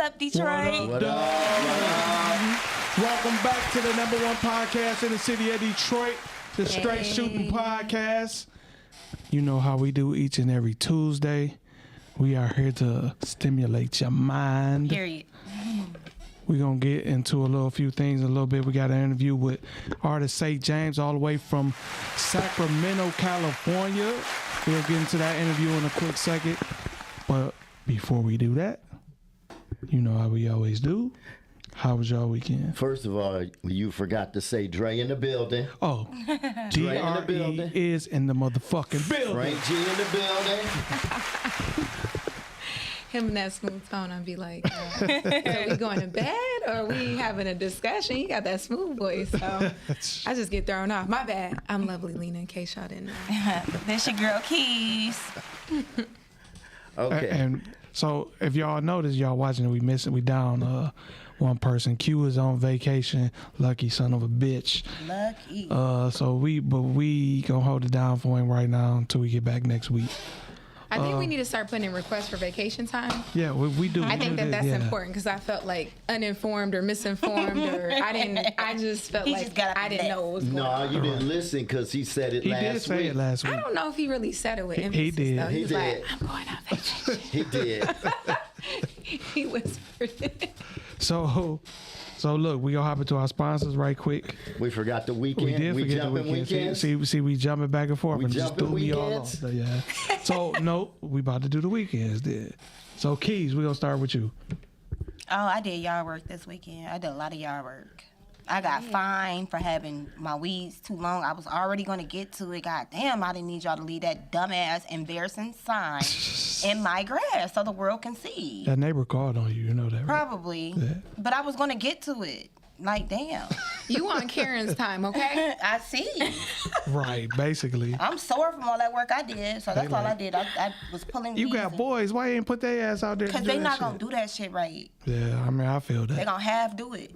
up, Detroit? What up? Welcome back to the #1 podcast in the city of Detroit, the Str8 Shoot'N podcast. You know how we do each and every Tuesday. We are here to stimulate your mind. Period. We're going to get into a few things in a little bit. We got an interview with artist St. James all the way from Sacramento, California. We'll get into that interview in a quick second. But before we do that, you know how we always do. How was y'all weekend? First of all, you forgot to say Dre in the building. Oh, Dre in the building. is in the motherfucking building. Frank G in the building. Him and that smooth tone, I'd be like, so we going to bed or are we having a discussion? You got that smooth voice, so I just get thrown off. My bad. I'm lovely, Lena, in case y'all didn't know. That's your girl, Keys. Okay. And so if y'all notice, y'all watching it, we down one person. Q is on vacation. Lucky son of a bitch. Lucky. So we gonna hold it down for him right now until we get back next week. I think we need to start putting in requests for vacation time. Yeah, we do. I think that's important because I felt like uninformed or misinformed or I just felt like I didn't know what was going on. No, you didn't listen because he said it last week. He did say it last week. I don't know if he really said it with emphasis. He did. Though. He was did. like, I'm going on vacation. He did. He whispered it. So look, we gonna hop into our sponsors right quick. We forgot the weekend. We did forget the weekend. Weekends. See, we jumping back and forth We and just jumping threw me all weekends. off. Yeah. So no, we about to do the weekends then. So Keys, we gonna start with you. Oh, I did yard work this weekend. I did a lot of yard work. I got fined for having my weeds too long. I was already going to get to it. God damn, I didn't need y'all to leave that dumbass, embarrassing sign in my grass so the world can see. That neighbor called on you, you know that, right? Probably. Yeah. But I was going to get to it. Like, damn. You on Karen's time, okay? I see. Right, basically. I'm sore from all that work I did, so that's all I did. I was pulling You weeds got boys. Why you ain't put their ass out there? because they not going to do that shit right. Yeah, I mean, I feel They that. going to half do it.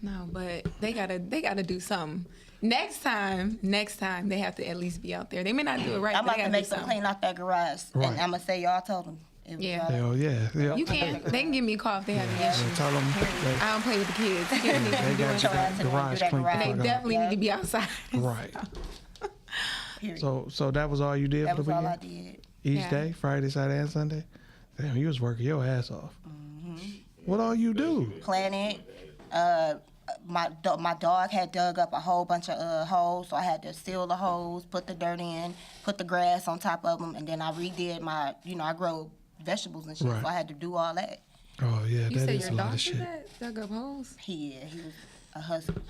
No, but they gotta do something. Next time they have to at least be out there. They may not do it right. I'm but about they to gotta make do them something. clean out that garage. Right. And I'm going to say y'all told them. Yeah. Hell yeah. You can't. They can give me a call if they have any issues. Tell them I don't play with the kids. Kids need to they be doing got your something. ass in there and garage do that clean. garage. And they fuck up. definitely need to be outside. Right. Period. So that was all you did That for was the all I weekend? did. Each Yeah. day, Friday, Saturday, and Sunday? Damn, you was working your ass off. What all you do? Planet. My dog had dug up a whole bunch of holes, so I had to seal the holes, put the dirt in, put the grass on top of them, and then I redid my, I grow vegetables and shit, Right. so I had to do all that. Oh, yeah, You that say is a your lot dog of shit. did that? Dug up holes? He was a husband.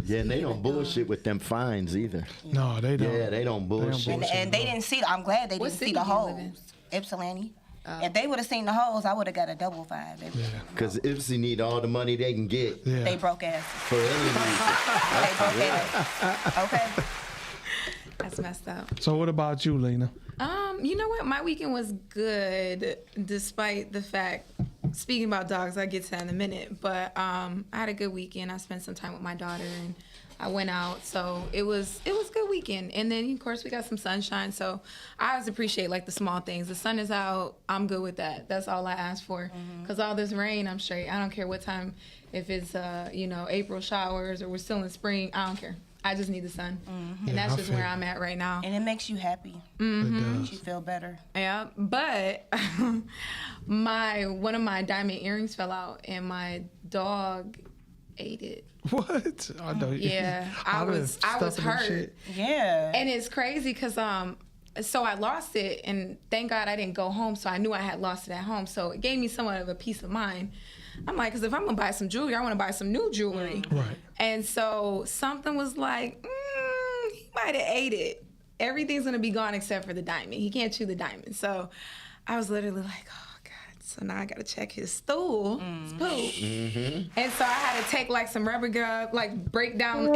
Yeah, and they don't bullshit with them fines either. No, they don't. Yeah, they don't bullshit. And they didn't see. I'm glad they What didn't see city the do you live in? holes. Ypsilanti. If they would have seen the holes, I would have got a double fine. They, Because Ipsy need all the money they can get Yeah. they broke asses. for any reason. They broke asses. Okay. That's messed up. So what about you, Lena? You know what? My weekend was good, despite the fact. Speaking about dogs, I'll get to that in a minute. But I had a good weekend. I spent some time with my daughter, and I went out. So it was a good weekend. And then, of course, we got some sunshine. So I always appreciate, like, the small things. The sun is out. I'm good with that. That's all I ask for. Because all this rain, I'm straight. I don't care what time. If it's, April showers or we're still in spring, I don't care. I just need the sun. And that's I just feel where you. I'm at right now. And it makes you happy. It Makes does. you feel better. Yeah, but one of my diamond earrings fell out, and my dog ate it. What? I know. Yeah, I was stuff and hurt, shit. Yeah. and it's crazy because so I lost it, and thank God I didn't go home, so I knew I had lost it at home, so it gave me somewhat of a peace of mind. I'm like, because if I'm gonna buy some jewelry, I want to buy some new jewelry. Right. And so something was like, he might have ate it. Everything's gonna be gone except for the diamond. He can't chew the diamond. So I was literally like, oh God. So now I gotta check his stool, his poop. And so I had to take like some rubber glove, like break down,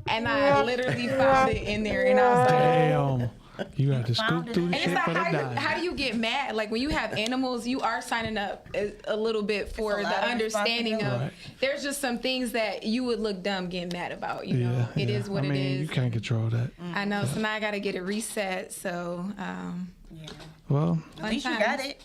and I literally found it in there. And I was like, Damn. You have to scoop through the and it's shit like, for the diamond. how do you get mad? Like when you have animals, you are signing up a little bit for It's a lot the of understanding of. responsibility. Right. There's just some things that you would look dumb getting mad about. You know, it is what I mean, it is. you can't control that. I know. So now I got to get it reset. So Yeah. Well, At least you got it.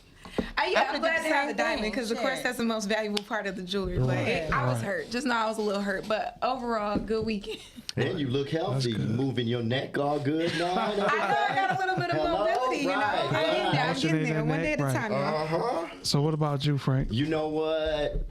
I'm glad to have the diamond because, of course, that's the most valuable part of the jewelry. But I was hurt. Just know I was a little hurt. But overall, good weekend. And you look healthy. You moving your neck all good now. I know I got a little bit of mobility, Right, I'm getting there one day at a time. Uh-huh. So what about you, Frank? You know what?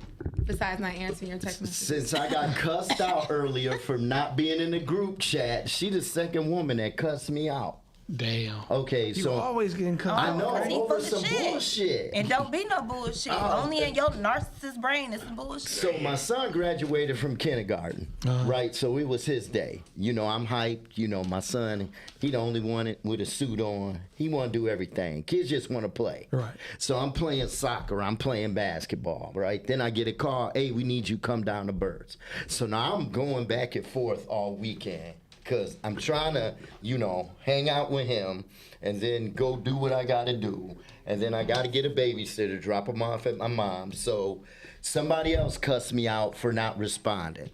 Besides not answering your text message. Since I got cussed out earlier for not being in the group chat, she the second woman that cussed me out. Damn. Okay, You so always getting cut. I know He over full of some shit. bullshit. And don't be no bullshit. Only in your narcissist brain is some bullshit. So my son graduated from kindergarten, right? So it was his day. You know, I'm hyped. You know, my son, he the only one with a suit on. He want to do everything. Kids just want to play. Right. So I'm playing soccer. I'm playing basketball, right? Then I get a call, hey, we need you to come down to Birds. So now I'm going back and forth all weekend because I'm trying to, you know, hang out with him and then go do what I got to do. And then I got to get a babysitter, drop him off at my mom's. So somebody else cussed me out for not responding.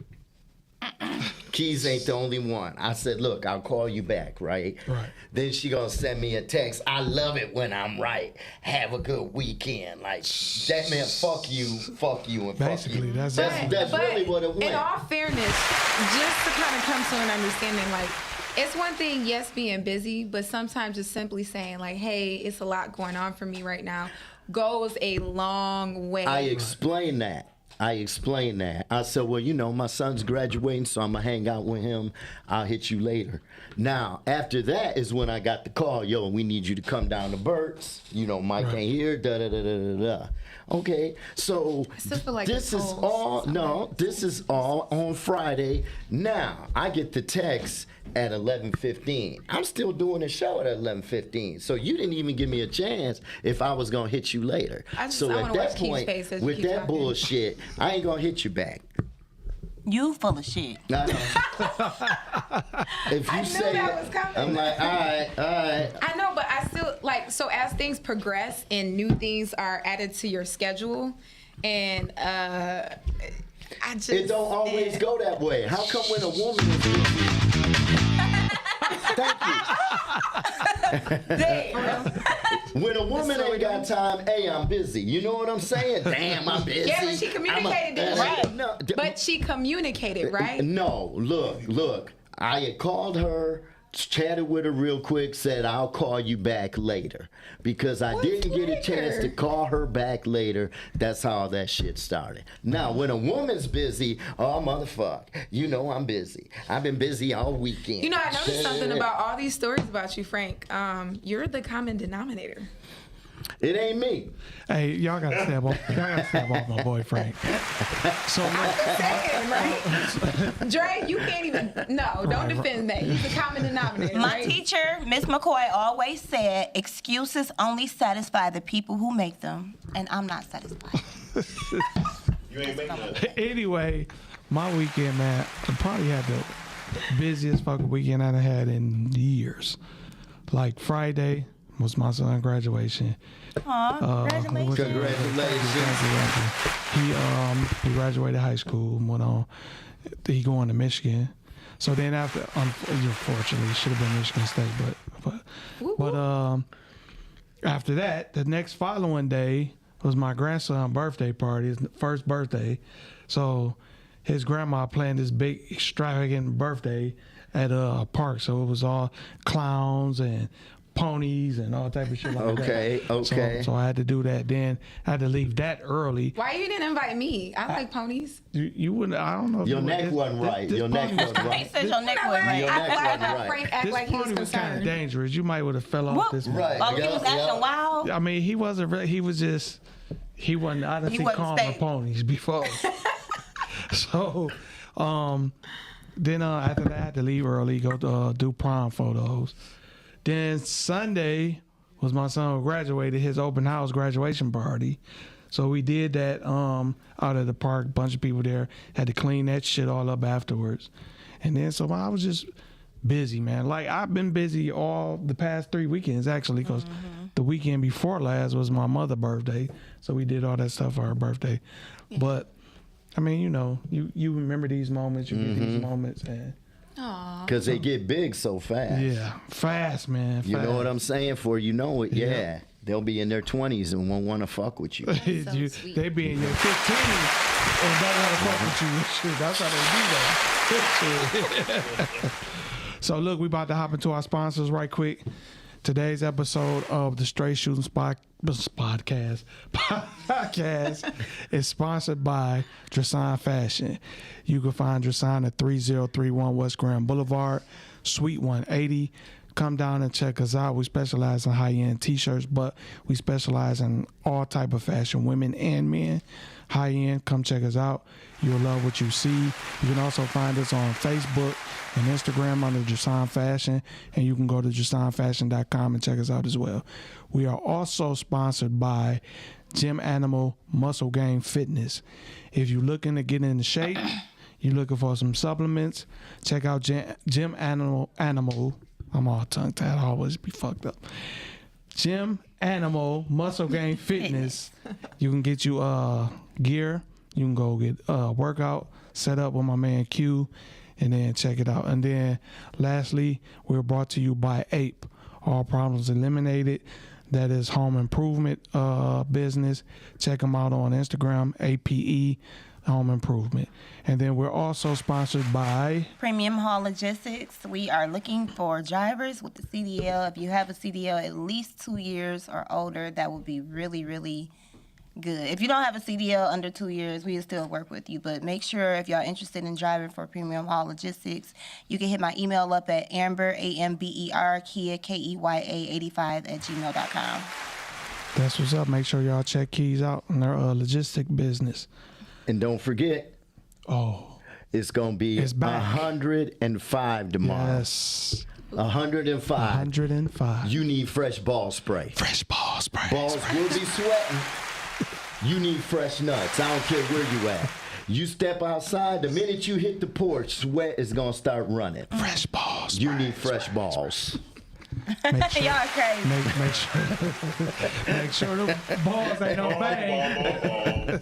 Keys ain't the only one. I said, look, I'll call you back, right? Right. Then she gonna send me a text. I love it when I'm right. Have a good weekend. Like, that meant fuck you, and Basically, fuck you. that's That's But really what it went. in all fairness, just to kind of come to an understanding, like, it's one thing, yes, being busy, but sometimes just simply saying, like, hey, it's a lot going on for me right now, goes a long way. I explained that. I said, well, you know, my son's graduating, so I'm going to hang out with him. I'll hit you later. Now, after that is when I got the call, yo, we need you to come down to Burt's. You know, Mike ain't here, da-da-da-da-da-da. Okay, so still feel like this the is polls this is all on Friday. Now, I get the text at 11:15. I'm still doing a show at 11:15. So you didn't even give me a chance if I was going to hit you later. I So wanna at watch that Keith's point, face as you with keep that talking. bullshit, I ain't going to hit you back. You full of shit. I know. If you I knew say that it, was coming. I'm like, all right. I know, but I still, like, so as things progress and new things are added to your schedule, and I just... It don't always go that way. How come when a woman is busy? Thank you. When a woman ain't got time, hey, I'm busy. You know what I'm saying? Damn, I'm busy. Yeah, but she communicated, didn't she? Right. No, But she communicated, right? No, look. I had called her, chatted with her real quick, said I'll call you back later. Because I didn't get a chance to call her back later. That's how that shit started. Now, when a woman's busy, oh, motherfuck, you know I'm busy. I've been busy all weekend. You know, I noticed something about all these stories about you, Frank. You're the common denominator. It ain't me. Hey, y'all gotta stab off my boy Frank. So Saying, right? Dre, you can't even. No, don't defend that. He's the common denominator. My right? teacher, Miss McCoy, always said excuses only satisfy the people who make them, and I'm not satisfied. You ain't making that. anyway, my weekend, man, I probably had the busiest fucking weekend I done had in years. Like Friday was my son's graduation. Congratulations. Congratulations. He graduated high school and went on. He going to Michigan. So then after, unfortunately, should have been Michigan State, but after that, the next following day was my grandson's birthday party, his first birthday. So his grandma planned this big extravagant birthday at a park. So it was all clowns and ponies and all type of shit like that. Okay. So I had to do that. Then I had to leave that early. Why you didn't invite me? I like ponies. You wouldn't. I don't know. If Your you would- neck this- wasn't this- right. this Your neck pony wasn't He right. said your neck was right. Your I neck thought wasn't about right. Frank act This like he was pony was kind of concerned. dangerous. You might would have fell off What? this one. Right. Oh, he was Yeah. acting wild. I mean, he wasn't. He was just. He wasn't. I done He seen wasn't calmer stable. ponies before. So, then after that, I had to leave early, go do prom photos. Then Sunday was my son who graduated, his open house graduation party. So we did that out at the park. Bunch of people there. Had to clean that shit all up afterwards. And then so I was just busy, man. Like I've been busy all the past 3 weekends actually, because the weekend before last was my mother's birthday. So we did all that stuff for her birthday. Yeah. But I mean, you know, you remember these moments, you get these moments, and Because they get big so fast. yeah, fast, man. You know what I'm saying? For you know it, yeah. they'll be in their 20s and won't want to fuck with you. So You- sweet. they be in your 15s and don't want to fuck with you. Shit, that's how they do that. So look, we about to hop into our sponsors right quick. Today's episode of the Str8 Shoot'N podcast is sponsored by Str8 Fashion. You can find Str8 at 3031 West Grand Boulevard, Suite 180. Come down and check us out. We specialize in high-end t-shirts, but we specialize in all type of fashion, women and men. High-end, come check us out. You'll love what you see. You can also find us on Facebook and Instagram under Str8 Fashion, and you can go to Str8Fashion.com and check us out as well. We are also sponsored by Gym Animal Muscle Gain Fitness. If you're looking to get into shape, you're looking for some supplements, check out Gym Animal. I'm all tongue-tied. I always be fucked up. Gym Animal Muscle Gain Fitness. You can get you gear. You can go get a workout set up with my man Q, and then check it out. And then lastly, we're brought to you by Ape. All Problems Eliminated. That is home improvement business. Check them out on Instagram, APE Home Improvement. And then we're also sponsored by Premium Haul Logistics. We are looking for drivers with the CDL. If you have a CDL at least 2 years or older, that would be really, really good. If you don't have a CDL under 2 years, we'll still work with you. But make sure if y'all interested in driving for Premium Haul Logistics, you can hit my email up at Amber, AMBER, Kia, KEYA85 @gmail.com. That's what's up. Make sure y'all check Keys out in their logistic business. And don't forget, it's going to be It's back. 105 tomorrow. Yes. 105. 105. You need fresh ball spray. Fresh ball spray. Balls will be sweating. You need fresh nuts. I don't care where you at. You step outside, the minute you hit the porch, sweat is going to start running. Fresh balls. You need fresh balls. Make sure, Y'all crazy. make sure, make sure the balls ain't no bang.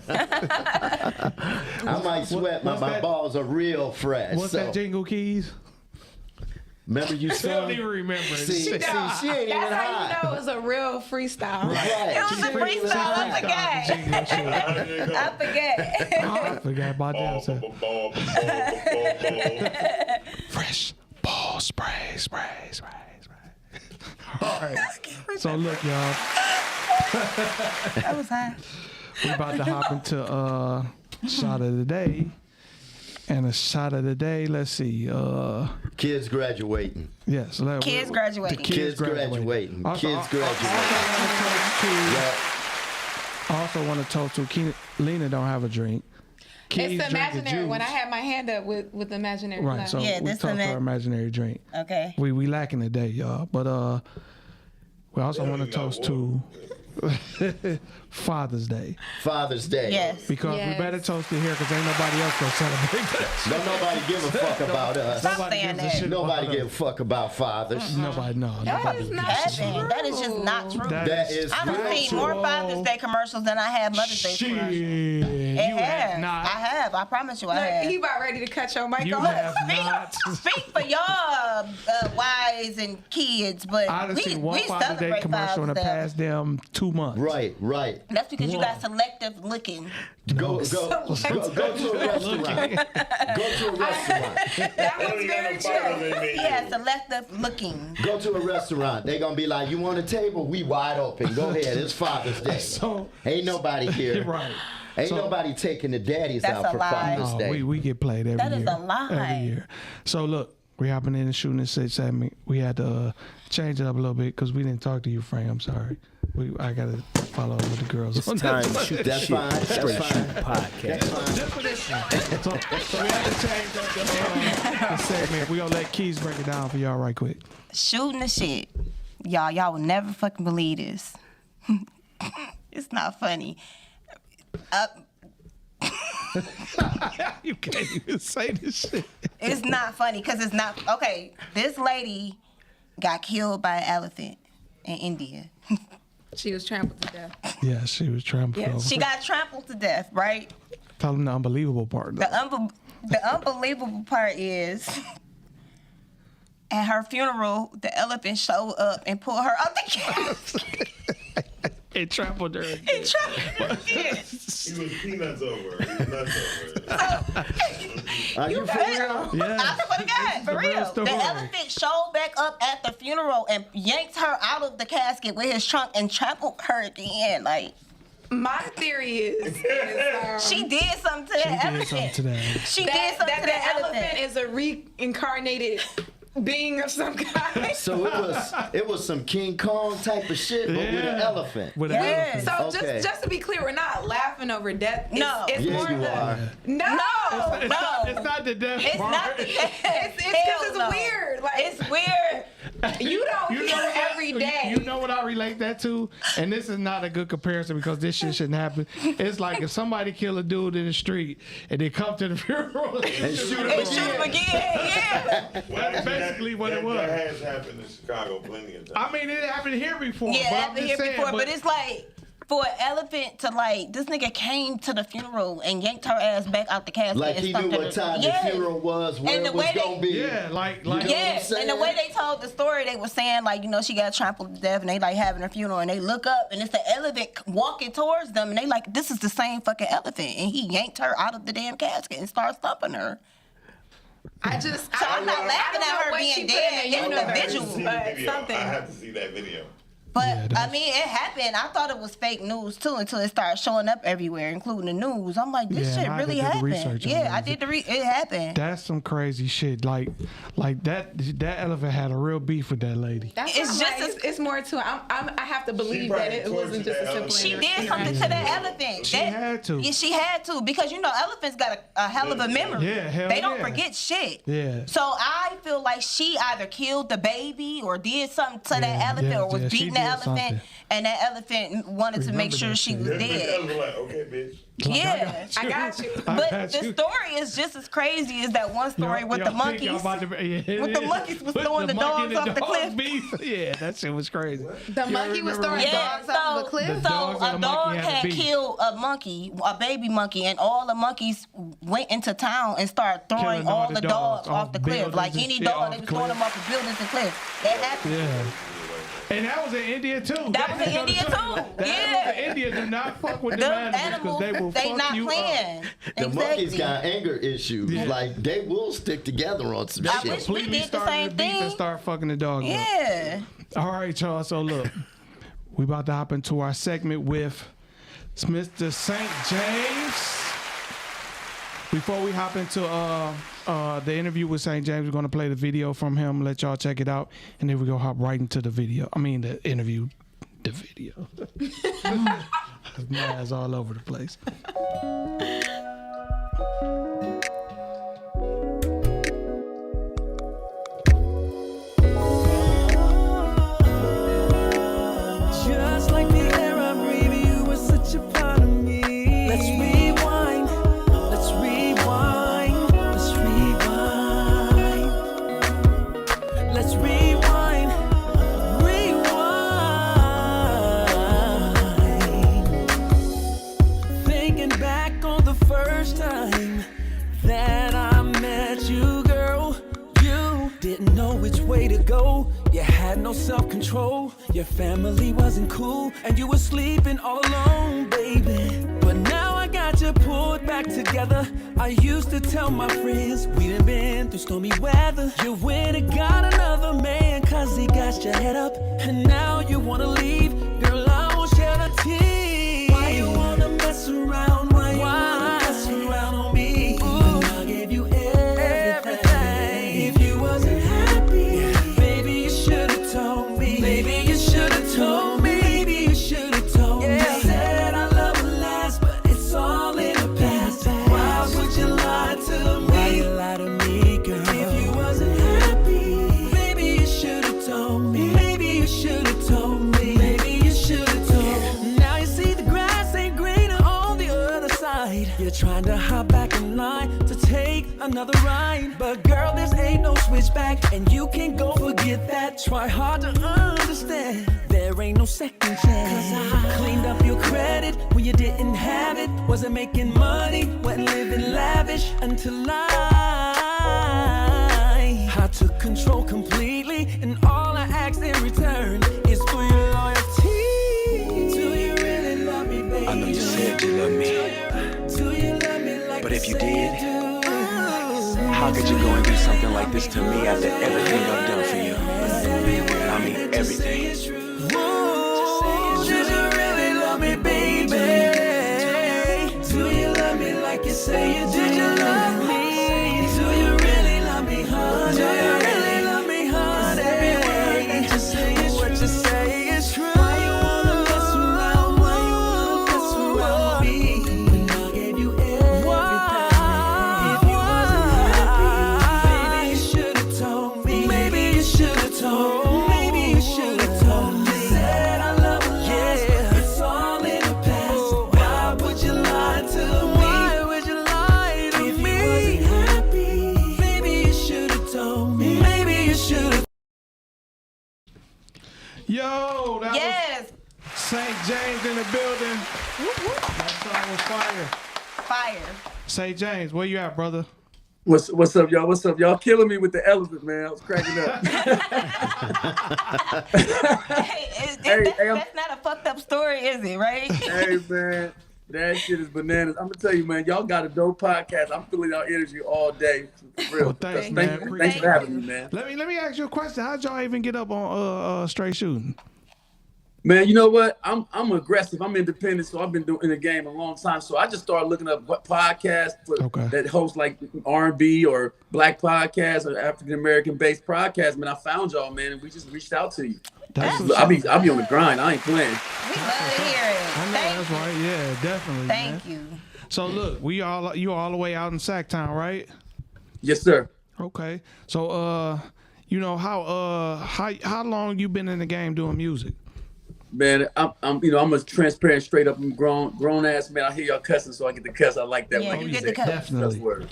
I might sweat, but what's my that? balls are real fresh. What's so, that jingle, Keys? remember you I don't even sung? remember. See, she ain't even That's how hot. you know it was a real freestyle. Right. It was a freestyle. I forgot. Jingle shit. I forget. I forgot about that. So. Fresh ball spray, spray, spray, spray. All right. So look, y'all. That was hot. We about to hop into shot of the day. And a shot of the day, let's see. Kids graduating. Yes. Kids graduating. The Kids graduating. Kids graduating. I also want to toast to Lena don't have a drink. Keys It's drinking imaginary. When I juice. had my hand up with imaginary. Right, love. so Yeah, we this toast ima- our imaginary drink. Okay. We lacking today, y'all. But we also want to toast to Father's Day. Father's Day. Yes. Because Yes. we better toast it here because ain't nobody else gonna celebrate that. Don't nobody give a fuck about us. Stop Nobody saying gives a that. shit Nobody about give a fuck about fathers. Nobody, no. That Nobody is gives not a shit. That is just not true. That is I done seen more Father's Day commercials than I have Mother's Day Shit. commercials. You It have has. not. I have. I promise you I Look, have. he about ready to cut your mic You off. have not. Speak for y'all wives and kids, but I done we seen one Father's Day celebrate commercial in the Father's Day. past damn 2 months. Right, right. That's because you One. got selective looking. Go to a restaurant. Go to a restaurant. That was very true. Yeah, selective looking. Go to a restaurant. They gonna be like, you want a table? We wide open. Go ahead. It's Father's Day. So- Ain't nobody here. Right. Ain't So- nobody taking the daddies That's out a for lie. Father's No, Day. we get played every That year. is a lie. Every year. So look, we hopping in and shooting at 6 at me. We had to change it up a little bit because we didn't talk to you, Frank. I'm sorry. I gotta follow up with the girls. It's time to shoot That's shit. fine. That's Straight fine. Shoot podcast. So we had to change up the segment. We gonna let Keys break it down for y'all right quick. Shooting the shit. Y'all will never fucking believe this. It's not funny. You can't even say this shit. It's not funny because it's not. Okay, this lady got killed by an elephant in India. She was trampled to death. Yeah, she was trampled over. She got trampled to death, right? Tell them the unbelievable part. Though. The unbelievable part is at her funeral, the elephant showed up and pulled her out the casket. and trampled her. He trampled again. He was peanuts over. He was nuts over. Are you for real? Yeah. I swear to God, for real real. story. The elephant showed back up at the funeral and yanked her out of the casket with his trunk and trampled her at the end. Like, My theory is she did something to that She did something elephant. to that. She did something to that elephant. is a reincarnated being of some kind. So it was some King Kong type of shit, but with an elephant. With an Yes. elephant. So Okay. just to be clear, we're not laughing over death. No. It's Yes, more you the are. no. It's not the death It's part. not the It's because it's weird. Like It's weird. you don't You hear know what every day. You know what I relate that to? And this is not a good comparison because this shit shouldn't happen. It's like if somebody kill a dude in the street and they come to the funeral and shoot him And shoot him again. Yeah. Well, That's actually, basically what it was. That has happened in Chicago plenty of times. I mean, it happened here before. Yeah, but I'm happened just here saying, before, but it's like for an elephant to like this nigga came to the funeral and yanked her ass back out the casket. Like and he stuck knew to what the- time Yes. the funeral was, where And the it was way they- gonna be. yeah, like know what Yeah, I'm saying? and the way they told the story, they were saying like, you know, she got trampled to death, and they like having her funeral, and they look up, and it's the elephant walking towards them, and they like, this is the same fucking elephant, and he yanked her out of the damn casket and started stomping her. I just So I'm not laughing at her being dead. It's the I have to visual, see the but video. something. I have to see that video. But Yeah, I that's- mean, it happened. I thought it was fake news too until it started showing up everywhere, including the news. I'm like, this Yeah, shit I really did the happened. research on Yeah, I it. did it happened. that's some crazy shit. Like that elephant had a real beef with that lady. That's It's it's just just it's more to it. I have to believe that probably it wasn't just a tortured that simple. She did something to that elephant. She had to. Yeah, she had to because you know elephants got a hell of a memory. Yeah, hell they don't yeah. forget shit. Yeah. So I feel like she either killed the baby or did something to that Yeah, elephant yeah, or was yeah, she beating the did elephant, something. and that elephant wanted to make Remember sure that she shit. was I dead. was like, okay, bitch. Yeah. I got you. But got the you. story is just as crazy as that one story with the monkeys. With With the monkeys was throwing the dogs off the cliff. Beef. Yeah, that shit was crazy. The monkey was throwing Yeah, dogs off of a cliff. The so dogs and a the dog monkey had a had beef. killed a monkey, a baby monkey, and all the monkeys went into town and started throwing Killing all all the the dogs dogs off the cliff. buildings Like and any shit dog, off they was the throwing cliff. them off of buildings and cliffs. That happened. Yeah. And that was in India too. That was in India too. That Yeah. was in India. Do not fuck with Them them animals animals, because they will they fuck not you playing. up. The monkeys Exactly. got anger issues. Yeah. Like they will stick together on some I shit. wish we Completely did the started same the beef and thing. start fucking the dog up. Yeah. All right, y'all. So look, we about to hop into our segment with Mr. St. James. Before we hop into the interview with St. James, we're gonna play the video from him. Let y'all check it out, and then we go hop right into the video. I mean, the interview, the video. My ass all over the place. Just like the air I breathe, you were such a part of me. Let's rewind, let's rewind, let's rewind. Let's rewind, rewind. Thinking back on the first time that I met you, girl. You didn't know which way to go. You had no self-control. Your family wasn't cool, and you were sleeping all alone, baby. But now I got you pulled back together. I used to tell my friends we done been through stormy weather. You went and got another man, cause he got your head up. And now you wanna leave, girl, I won't shed a tear. Why you wanna mess around? Why you wanna mess around on me? When I gave you everything. If you wasn't happy, baby, you should've told me. Baby, you should've told me. Baby, you should've told me. You said our love would last, but it's all in the past. Why would you lie to me? Why you lie to me, girl? If you wasn't happy, baby, you should've told me. Baby, you should've told me. Baby, you should've told me. Now you see the grass ain't greener on the other side. You're trying to hop back in line to take another ride, but girl, this ain't no switchback, and you can't go forget that. Try hard to understand, there ain't no second chance. 'Cause I cleaned up your credit when you didn't have it. Wasn't making money, wasn't living lavish until I took control completely, and all I asked in return is for your loyalty to your love me? But if you did, how could you go and do something like this to me after everything I've done for you? And I mean everything. Did you really love me, baby? Do you love me like you say you do? Did you love me? Do you really love me, honey? Do you really love me, honey? Every word that you say is what you say is true. Why you wanna mess around? Why you wanna mess around me? When I gave you everything. If you wasn't happy, maybe you should've told me. Maybe you should've told me. Maybe you should've told me. Said I love her last, but it's all in the past. Why would you lie to me? Why would you lie to me? If you wasn't happy, maybe you should've told me. Maybe you should've. Yo, that Yes. was St. James in the building. That song was fire. Fire. St. James, where you at, brother? What's up, y'all? What's up, y'all? Killing me with the elephant, man. I was cracking up. That's not a fucked up story, is it, right? Hey, man, that shit is bananas. I'm gonna tell you, man, y'all got a dope podcast. I'm feeling y'all energy all day. For real. Well, thanks, man. Thanks Appreciate for having me, man. Let me ask you a question. How'd y'all even get up on Str8 Shoot'N? Man, you know what? I'm aggressive. I'm independent, so I've been doing in the game a long time. So I just started looking up what podcasts that host like R&B or black podcasts or African American based podcasts. Man, I found y'all, man, and we just reached out to you. I'll be on the grind. I ain't playing. We love to hear it. I know that's right. Yeah, definitely. Thank you. So look, you all the way out in Sacktown, right? Yes, sir. Okay. So you know how long you been in the game doing music? Man, I'm a transparent, straight up grown ass man. I hear y'all cussing, so I get to cuss. I like that. Yeah, when you get say to cuss. Definitely. word.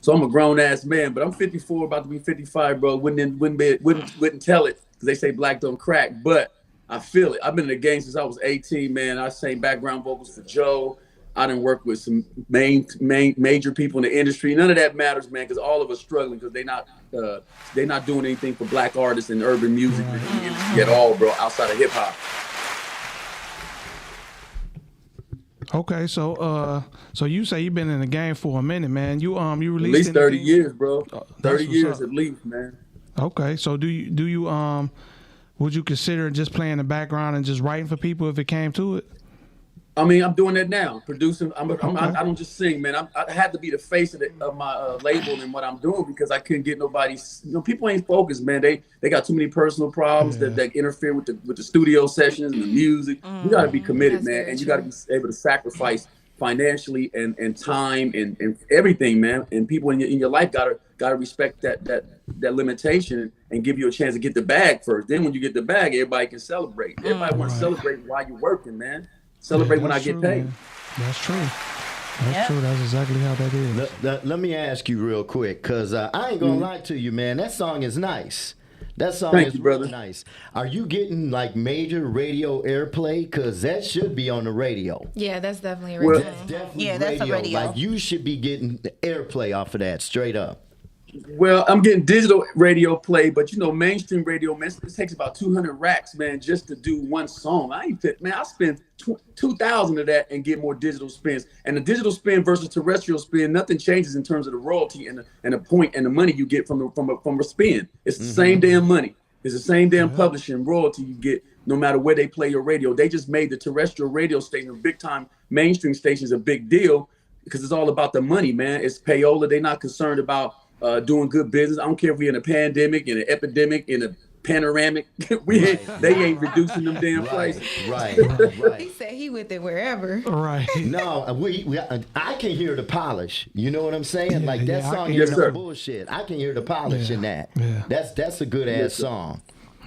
So I'm a grown ass man, but I'm 54, about to be 55, bro. Wouldn't tell it because they say black don't crack, but I feel it. I've been in the game since I was 18, man. I sang background vocals for Joe. I done worked with some major people in the industry. None of that matters, man, because all of us struggling because they not doing anything for black artists and urban music at all, bro, outside of hip hop. Okay, so you say you've been in the game for a minute, man. You released at least 30 anything? years, bro. 30 years up. at least, man. Okay, so do you would you consider just playing the background and just writing for people if it came to it? I mean, I'm doing that now, producing. I don't just sing, man. I had to be the face of my label and what I'm doing because I couldn't get nobody. People ain't focused, man. They got too many personal problems that interfere with the studio sessions and the music. You got to be committed, man, and you got to be able to sacrifice financially and time and everything, man. And people in your life gotta respect that limitation and give you a chance to get the bag first. Then when you get the bag, everybody can celebrate. Everybody want to celebrate while you're working, man. Celebrate when I get paid. Man. That's true. That's true. That's exactly how that is. Let me ask you real quick, because I ain't going to lie to you, man. That song is nice. That song Thank is you, brother. really nice. Are you getting like major radio airplay? Because that should be on the radio. Yeah, that's definitely a Well, radio. That's definitely Yeah, that's a radio. Like you should be getting the airplay off of that, straight up. Well, I'm getting digital radio play, but mainstream radio, man, it takes about 200 racks, man, just to do one song. I spend 2,000 of that and get more digital spins. And the digital spin versus terrestrial spin, nothing changes in terms of the royalty and the point and the money you get from a spin. It's the same damn money. It's the same damn publishing royalty you get no matter where they play your radio. They just made the terrestrial radio station, big time mainstream stations, a big deal because it's all about the money, man. It's payola. They're not concerned about doing good business. I don't care if we're in a pandemic, in an epidemic, in a panoramic. They ain't reducing them damn prices. Right. He said he with it wherever. Right. No, I can hear the polish. You know what I'm saying? Yeah, like that yeah, I song can is hear no that. bullshit. I can hear the polish in that. Yeah. That's a good ass song.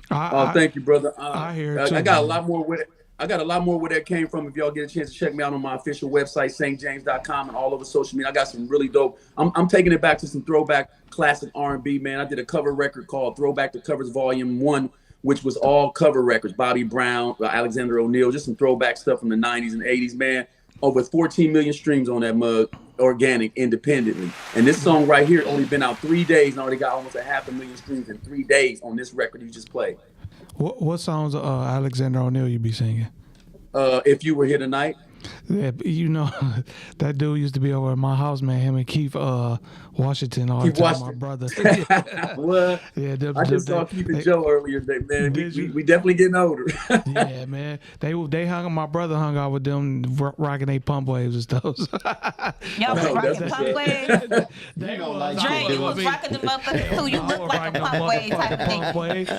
Thank you, brother. I hear it too, I got a man. lot more with it. I got a lot more where that came from. If y'all get a chance to check me out on my official website, stjames.com, and all over social media, I got some really dope. I'm taking it back to some throwback classic R&B, man. I did a cover record called Throwback to Covers Volume 1, which was all cover records. Bobby Brown, Alexander O'Neal, just some throwback stuff from the 90s and 80s, man. Over 14 million streams on that mug, organic, independently. And this song right here only been out 3 days and already got almost 500,000 streams in 3 days on this record you just played. What songs Alexander O'Neal you be singing? If You Were Here Tonight. Yeah, you know, that dude used to be over at my house, man. Him and Keith Washington all the Keith time, my Washington. brother. What? Yeah, I just saw Keith and Joe earlier today, man. Did you? We definitely getting older. Yeah, man. They hung. My brother hung out with them, rocking they pump waves and stuff. Y'all was Oh, rocking that's pump it. waves. They don't was- like I Dre, you was- was rocking the motherfuckers too. You I look was like a rocking pump wave type of motherfucking pump nigga. wave.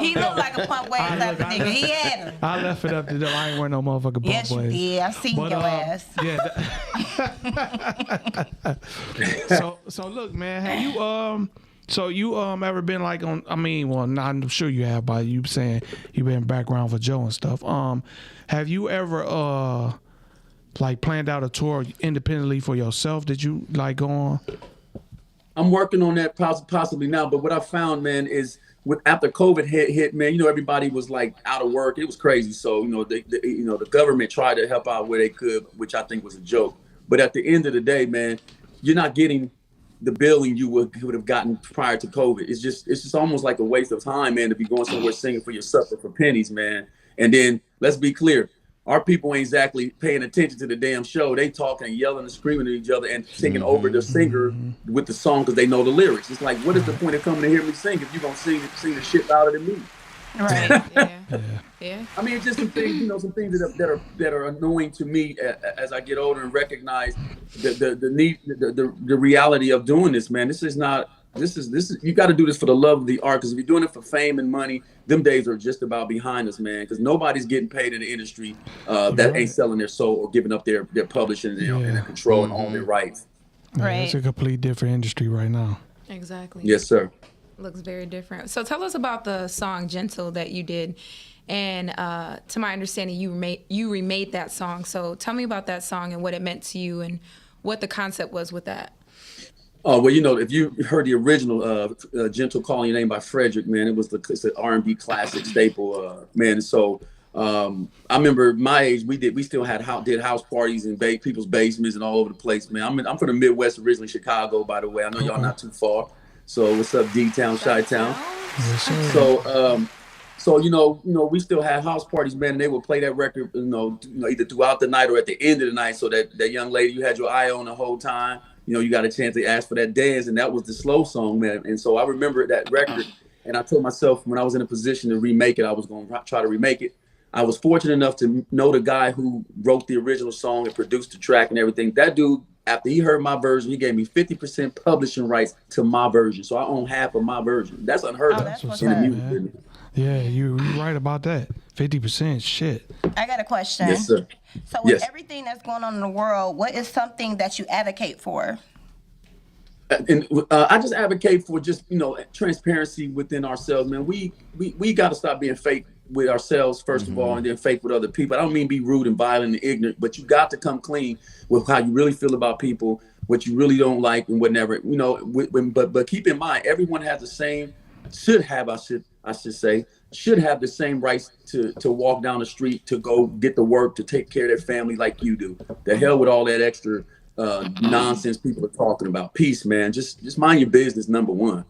He looked like a pump wave type of nigga. He had him. I left it up to them. I ain't wearing no motherfucking pump Yes, you waves. did. I seen But, your ass. So look, man, have you so you ever been like on? I mean, well, I'm sure you have, by you saying you been background for Joe and stuff. Have you ever like planned out a tour independently for yourself? Did you like go on? I'm working on that possibly now, but what I found, man, is after COVID hit, man, you know, everybody was like out of work. It was crazy. So, you know, the government tried to help out where they could, which I think was a joke. But at the end of the day, man, you're not getting the billing you would have gotten prior to COVID. It's just almost like a waste of time, man, to be going somewhere singing for your supper for pennies, man. And then let's be clear. Our people ain't exactly paying attention to the damn show. They talking and yelling and screaming at each other and singing over the singer with the song because they know the lyrics. It's like, what is the point of coming to hear me sing if you're going to sing the shit louder than me? Right. Yeah. I mean, it's just some things, you know, some things that are annoying to me as I get older and recognize the reality of doing this, man. This is you got to do this for the love of the art, because if you're doing it for fame and money, them days are just about behind us, man, because nobody's getting paid in the industry that ain't selling their soul or giving up their publishing and their control and own their rights. Yeah, Right. it's a complete different industry right now. Exactly. Yes, sir. Looks very different. So tell us about the song "Gentle" that you did, and to my understanding, you remade that song. So tell me about that song and what it meant to you and what the concept was with that. Oh, well, you know, if you heard the original "Gentle Calling Your Name" by Frederick, man, it's an R&B classic staple, man. So I remember my age, we still did house parties in people's basements and all over the place, man. I'm from the Midwest originally, Chicago, by the way. I know y'all not too far. So what's up, D-Town, Chi-Town? Yes, sir. So you know, we still had house parties, man, and they would play that record, you know, either throughout the night or at the end of the night, so that young lady you had your eye on the whole time, you know, you got a chance to ask for that dance, and that was the slow song, man. And so I remember that record, and I told myself when I was in a position to remake it, I was going to try to remake it. I was fortunate enough to know the guy who wrote the original song and produced the track and everything. That dude, after he heard my version, he gave me 50% publishing rights to my version. So I own half of my version. That's unheard of that's what's in the up. music business. Yeah, you're right about that. 50%, shit. I got a question. Yes, sir. So with Yes. everything that's going on in the world, what is something that you advocate for? And I just advocate for just, you know, transparency within ourselves, man. We got to stop being fake with ourselves, first of all, and then fake with other people. I don't mean be rude and violent and ignorant, but you got to come clean with how you really feel about people, what you really don't like, and whatever, you know. But keep in mind, everyone has the same, should have the same rights to walk down the street, to go get to work, to take care of their family like you do. The hell with all that extra nonsense people are talking about. Peace, man. Just mind your business, number one.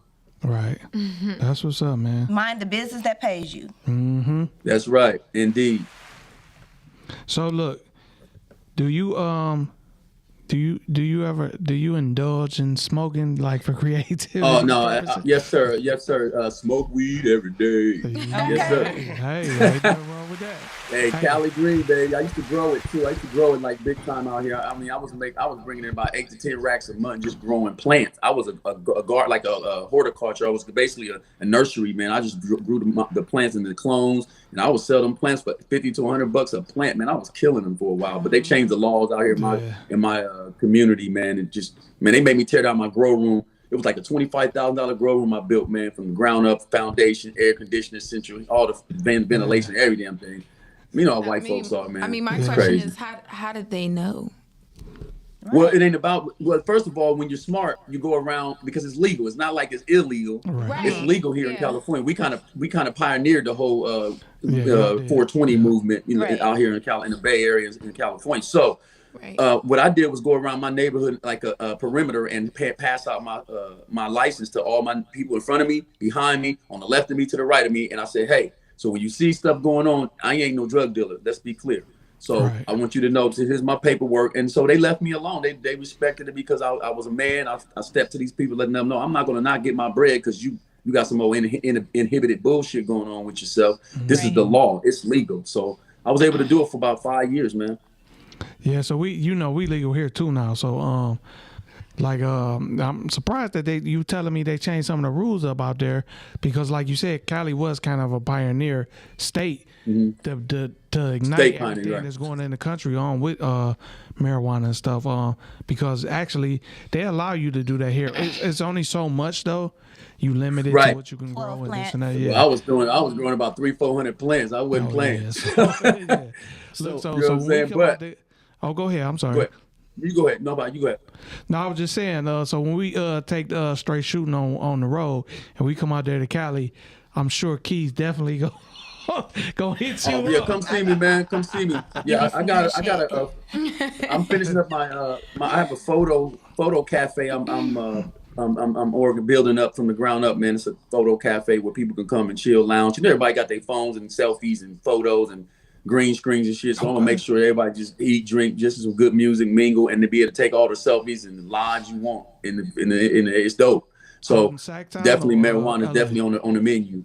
Right. That's what's up, man. Mind the business that pays you. That's right, indeed. So look, do you indulge in smoking, like, for creativity? Oh no, purposes? yes sir. Smoke weed every day. Yes sir. Hey, ain't nothing wrong with that. Hey, Cali Green, baby. I used to grow it too. I used to grow it like big time out here. I mean, I was bringing in about 8 to 10 racks a month just growing plants. I was a guard, like a horticulture. I was basically a nursery, man. I just grew the plants and the clones, and I would sell them plants for $50 to $100 a plant, man. I was killing them for a while, but they changed the laws out here in my community, man. And just, man, they made me tear down my grow room. It was like a $25,000 grow room I built, man, from the ground up, foundation, air conditioning, central, all the ventilation, every damn thing. You know how white folks are, man. I mean, my It's question crazy. is, how did they know? Well, it ain't about. Well, first of all, when you're smart, you go around because it's legal. It's not like it's illegal. Right. It's legal here in California. We kind of pioneered the whole 420 movement, you know, out here in the Bay Area in California. So, what I did was go around my neighborhood like a perimeter and pass out my license to all my people in front of me, behind me, on the left of me, to the right of me, and I said, hey. So when you see stuff going on, I ain't no drug dealer. Let's be clear. So Right. I want you to know, here's my paperwork. And so they left me alone. They respected it because I was a man. I stepped to these people, letting them know I'm not going to not get my bread because you got some more inhibited bullshit going on with yourself. This is the law. It's legal. So I was able to do it for about 5 years, man. Yeah, so we legal here too now. So I'm surprised that you telling me they changed some of the rules up out there because, like you said, Cali was kind of a pioneer state to ignite State pioneer, everything right. that's going in the country on with marijuana and stuff. Because actually they allow you to do that here. It's only so much though. You limited Right. to what you can grow 12 and this plants. and that. Well, Yeah. I was growing about 300-400 plants. I wasn't playing. Yeah. So, You know what I'm when we saying? come But- out there, go ahead. I'm sorry. Go ahead. You go ahead. Nobody, you go ahead. No, I was just saying. So when we take Str8 Shoot'N on the road and we come out there to Cali, I'm sure Keys definitely go hit you. Oh, yeah, up. come see me, man. Come see me. Yeah, I got I'm finishing up my I have a photo cafe. I'm building up from the ground up, man. It's a photo cafe where people can come and chill, lounge. And everybody got their phones and selfies and photos and green screens and shit. So I'm gonna make sure everybody just eat, drink, just some good music, mingle, and to be able to take all the selfies and the lines you want in the it's dope. So definitely marijuana is definitely on the menu.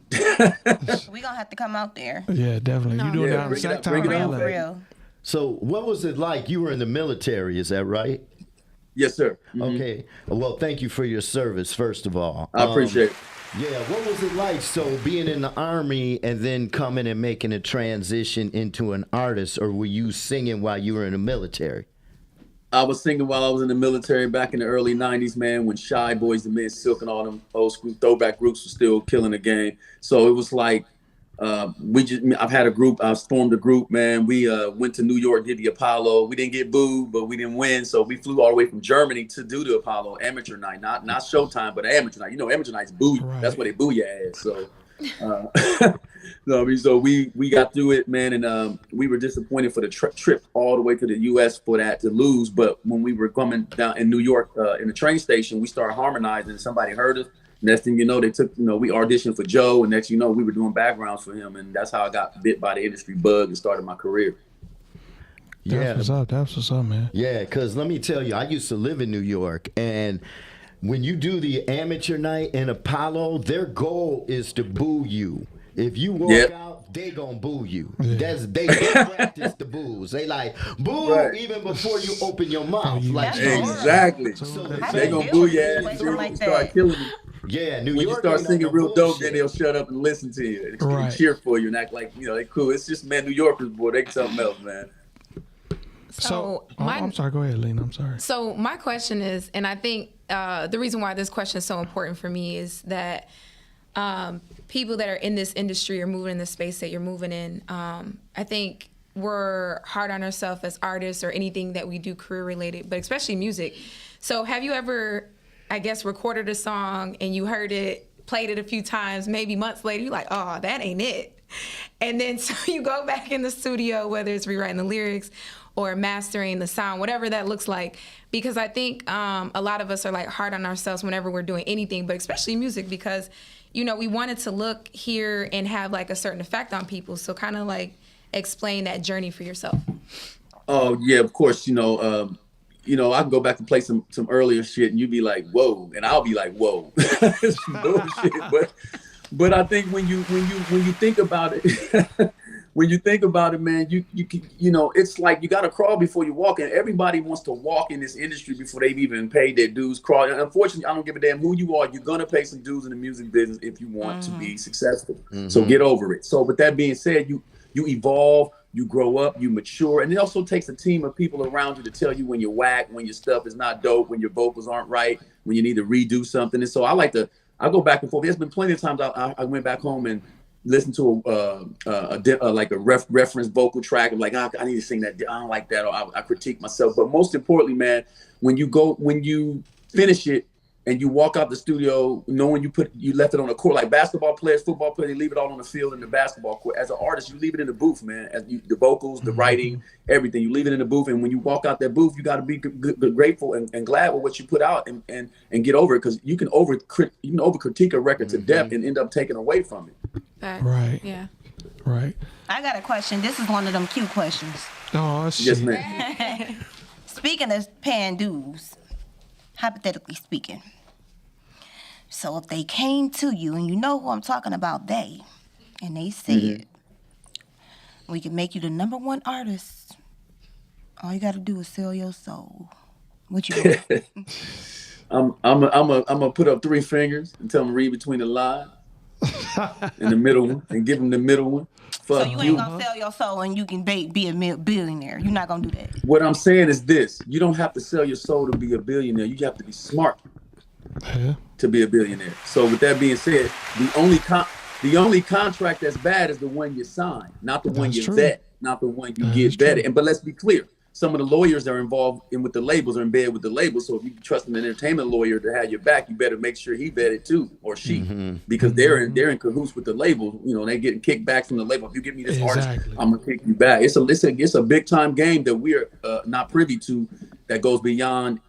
We gonna have to come out there. Yeah, definitely. You doing Yeah, that on bring it up, Sac bring it Town? up. For real. So what was it like? You were in the military, is that right? Yes, sir. Okay. Well, thank you for your service, first of all. I appreciate it. Yeah, what was it like? So being in the Army and then coming and making a transition into an artist, or were you singing while you were in the military? I was singing while I was in the military back in the early 90s, man, when Shy Boys, the Men, Silk, and all them old school throwback groups were still killing the game. So it was like, I've had a group, I formed a group, man. We went to New York, did the Apollo. We didn't get booed, but we didn't win. So we flew all the way from Germany to do the Apollo amateur night, not Showtime, but amateur night. You know, amateur night's boo. Right. That's where they boo your ass. So, so we got through it, man. And we were disappointed for the trip all the way to the U.S. for that to lose. But when we were coming down in New York in the train station, we started harmonizing. Somebody heard us. Next thing you know, they took, we auditioned for Joe, and next you know, we were doing backgrounds for him, and that's how I got bit by the industry bug and started my career. That's what's up, man. Yeah, because let me tell you, I used to live in New York, and when you do the amateur night in Apollo, their goal is to boo you. If you walk out, they gonna boo you. Yeah. They practice the boos. They like boo even before you open your mouth. Like Exactly. So They gonna boo your ass until you start killing you. yeah, New When you York start ain't singing on no real dope, bullshit. then they'll shut up and listen to you. They Right. cheer for you and act like, they cool. It's just, man, New Yorkers, boy, they something else, man. So I'm sorry. Go ahead, Lena. I'm sorry. So my question is, and I think the reason why this question is so important for me is that people that are in this industry or moving in the space that you're moving in, I think we're hard on ourselves as artists or anything that we do career related, but especially music. So have you ever, I guess, recorded a song and you heard it, played it a few times, maybe months later, you're like, oh, that ain't it. And then so you go back in the studio, whether it's rewriting the lyrics or mastering the sound, whatever that looks like. Because I think a lot of us are like hard on ourselves whenever we're doing anything, but especially music, because, we want it to look, hear, and have like a certain effect on people. So kind of like explain that journey for yourself. Oh, yeah, of course, I can go back and play some earlier shit and you'd be like, whoa, and I'll be like, whoa. It's bullshit. But I think when you think about it, when you think about it, man, you it's like you got to crawl before you walk, and everybody wants to walk in this industry before they've even paid their dues. Crawl. And unfortunately, I don't give a damn who you are. You're gonna pay some dues in the music business if you want to be successful. So get over it. So, with that being said, you evolve, you grow up, you mature, and it also takes a team of people around you to tell you when you're whack, when your stuff is not dope, when your vocals aren't right, when you need to redo something. And so I go back and forth. There's been plenty of times I went back home and listened to a reference vocal track. I'm like, I need to sing that. I don't like that. Or I critique myself. But most importantly, man, when you finish it and you walk out the studio knowing you left it on the court, like basketball players, football players, they leave it all on the field in the basketball court. As an artist, you leave it in the booth, man. The vocals, the writing, everything, you leave it in the booth. And when you walk out that booth, you got to be grateful and glad with what you put out and get over it, because you can over critique a record to death and end up taking away from it. Right. Yeah. Right. I got a question. This is one of them cute questions. Oh shit. Yes, ma'am. Speaking of paying dues, hypothetically speaking, so if they came to you, and you know who I'm talking about, and they said, we can make you the #1 artist. All you got to do is sell your soul. What you doing? I'm gonna put up 3 fingers and tell them to read between the lines and the middle one, and give them the middle one. So Fuck you ain't gonna sell your soul and you can be a billionaire. You're not gonna do that. What I'm saying is this: you don't have to sell your soul to be a billionaire. You have to be smart to be a billionaire. So with that being said, the only contract that's bad is the one you sign, not the one you vet, not the one you get vetted. And but let's be clear. Some of the lawyers that are involved with the labels are in bed with the labels. So if you trust an entertainment lawyer to have your back, you better make sure he vetted too, or she, because they're in cahoots with the label. You know, they getting kickbacks from the label. If you give me this artist, I'm gonna kick you back. It's a big time game that we're not privy to, that goes beyond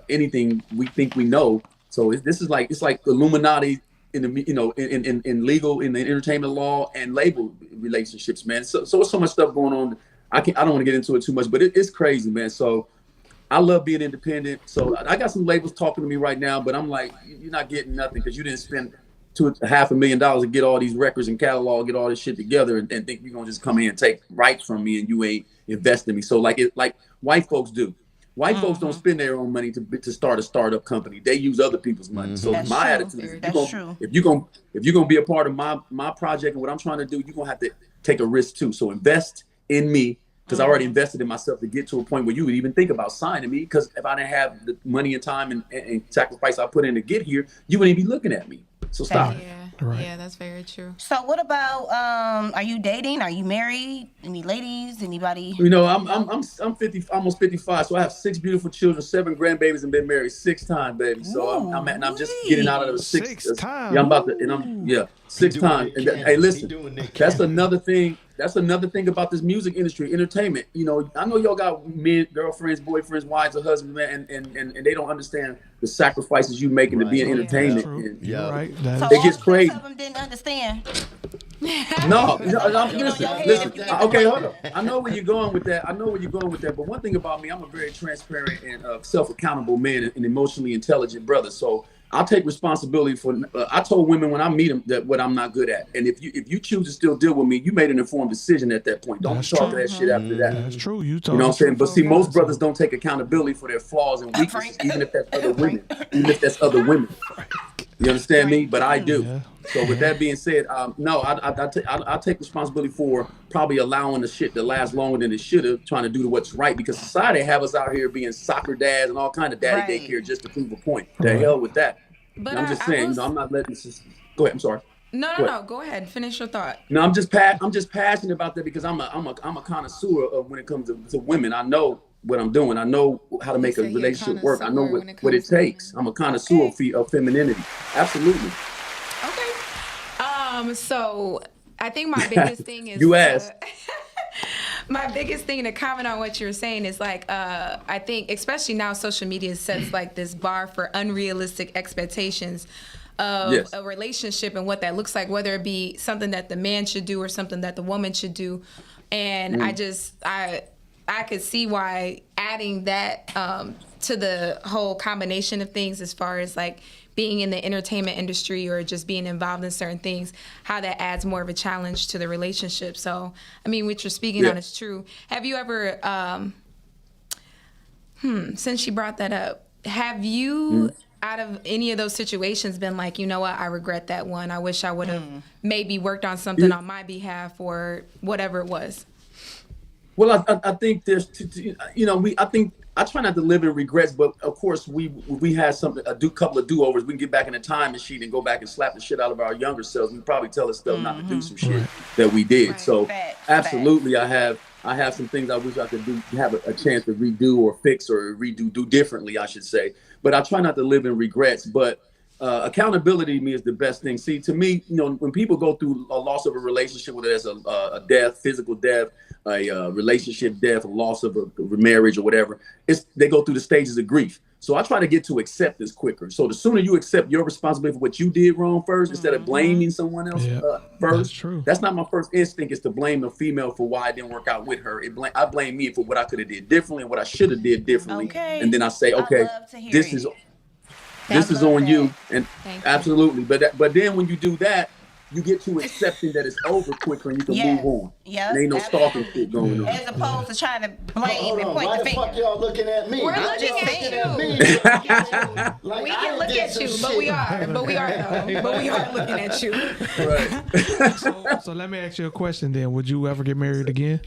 anything we think we know. So it's like Illuminati in the in legal, in the entertainment law and label relationships, man. So it's so much stuff going on. I don't want to get into it too much, but it's crazy, man. So I love being independent. So I got some labels talking to me right now, but I'm like, you're not getting nothing because you didn't spend $500,000 to get all these records and catalog, get all this shit together, and think you're gonna just come in and take rights from me and you ain't investing in me. So like white folks do. White folks don't spend their own money to start a startup company. They use other people's money. So That's my true. attitude is, True. if you're gonna be a part of my project and what I'm trying to do, you're gonna have to take a risk too. So invest in me, because I already invested in myself to get to a point where you would even think about signing me. Because if I didn't have the money and time and sacrifice I put in to get here, you wouldn't even be looking at me. So stop. Yeah, that's very true. So what about are you dating? Are you married? Any ladies? Anybody? You know, I'm 50, almost 55. So I have 6 beautiful children, 7 grandbabies, and been married 6 times, baby. So I'm just getting out of the 6 times. Yeah, I'm about to, 6 times. And hey, listen, that's another thing. That's another thing about this music industry, entertainment. You know, I know y'all got men, girlfriends, boyfriends, wives, or husbands, man, and they don't understand the sacrifices you making to be in entertainment. Right. So it gets crazy. Of them didn't understand. No, listen. Okay, hold up. I know where you're going with that. But one thing about me, I'm a very transparent and self-accountable man and emotionally intelligent brother. So I'll take responsibility for. I told women when I meet them that what I'm not good at, and if you choose to still deal with me, you made an informed decision at that point. Don't talk that shit after that. That's true. You know what I'm saying? But see, most brothers don't take accountability for their flaws and weaknesses, even if that's other women. You understand me? But I do. Yeah. So with that being said, no, I take responsibility for probably allowing the shit to last longer than it should have, trying to do what's right, because society have us out here being soccer dads and all kind of daddy daycare just to prove a point. The hell with that. But I'm just saying, I'm not letting this. Go ahead. I'm sorry. No. Go ahead. Finish your thought. No, I'm just passionate about that because I'm a connoisseur of when it comes to women. I know what I'm doing. I know how to make a relationship work. I know what it takes. I'm a connoisseur of femininity. Absolutely. Okay. So I think my biggest thing is you asked. My biggest thing to comment on what you're saying is like, I think especially now social media sets like this bar for unrealistic expectations of a relationship and what that looks like, whether it be something that the man should do or something that the woman should do. And I could see why adding that to the whole combination of things as far as like being in the entertainment industry or just being involved in certain things, how that adds more of a challenge to the relationship. So, I mean, what you're speaking on is true. Have you ever, since you brought that up, have you, out of any of those situations, been like, you know what, I regret that one. I wish I would have maybe worked on something on my behalf or whatever it was? Well, I think there's, I try not to live in regrets, but of course we had couple of do-overs. We can get back in the time machine and go back and slap the shit out of our younger selves. We probably tell us still not to do some shit that we did. Right. So absolutely, I have some things I wish I could have a chance to redo or fix or do differently, I should say. But I try not to live in regrets. But accountability to me is the best thing. See, to me, when people go through a loss of a relationship, whether it's a death, physical death, a relationship death, a loss of a marriage or whatever, they go through the stages of grief. So I try to get to acceptance quicker. So the sooner you accept your responsibility for what you did wrong first, instead of blaming someone else first. That's true. That's not my first instinct, is to blame a female for why it didn't work out with her. I blame me for what I could have did differently and what I should have did differently. Okay. And then I say, okay, this is on you. And absolutely. But then when you do that, you get to accepting that it's over quicker and you can move on. Yeah. There ain't no stalking shit going on. As opposed to trying to blame and point Why the the finger. fuck y'all looking at me? We're I'm looking just at looking you. Like, We I can look did at some you, shit. but we are looking at you. Right. So let me ask you a question then. Would you ever get married again?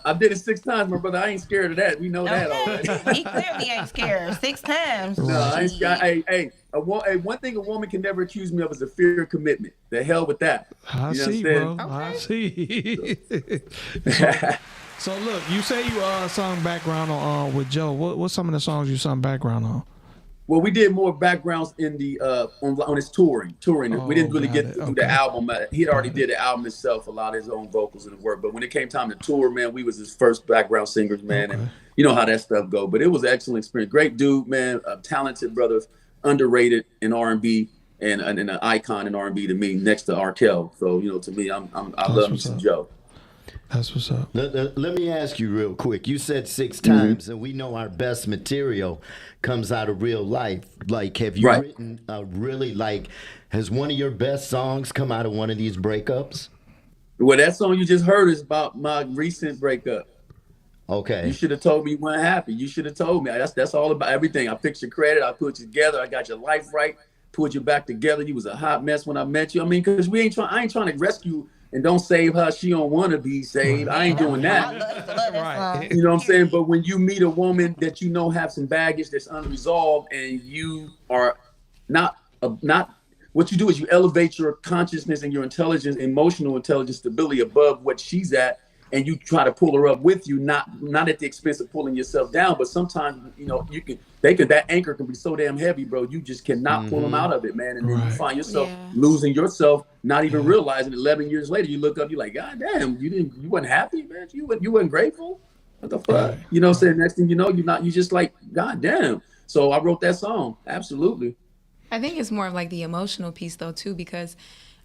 I did it 6 times, my brother. I ain't scared of that. We know that already. He clearly ain't scared. 6 times. No, I ain't scared. One thing a woman can never accuse me of is a fear of commitment. The hell with that. I You know see, what I'm bro. saying? I see. So look, you say you sung background on with Joe. What's some of the songs you sung background on? Well, we did more backgrounds in the on his touring. We didn't really get through the album. He had already did the album himself, a lot of his own vocals and work. But when it came time to tour, man, we was his first background singers, man. And you know how that stuff go. But it was an excellent experience. Great dude, man. A talented brother, underrated in R&B and an icon in R&B to me, next to Arkell. So to me, I love me some Joe. That's what's up. Let me ask you real quick. You said 6 times, and we know our best material comes out of real life. Like, have you written has one of your best songs come out of one of these breakups? Well, that song you just heard is about my recent breakup. Okay. You should have told me you weren't happy. You should have told me. That's all about everything. I fixed your credit. I put you together. I got your life right. Put you back together. You was a hot mess when I met you. I mean, because I ain't trying to rescue and don't save her. She don't want to be saved. I ain't doing that. Right. You know what I'm saying? But when you meet a woman that you know have some baggage that's unresolved, and you are not what you do is you elevate your consciousness and your intelligence, emotional intelligence, stability above what she's at, and you try to pull her up with you, not at the expense of pulling yourself down. But sometimes that anchor can be so damn heavy, bro. You just cannot pull them out of it, man. And then you find yourself losing yourself, not even realizing 11 years later, you look up, you're like, God damn, you wasn't happy, man. You wasn't grateful. What the fuck? You know what I'm saying? Next thing you know, you just like, God damn. So I wrote that song. Absolutely. I think it's more of like the emotional piece though too, because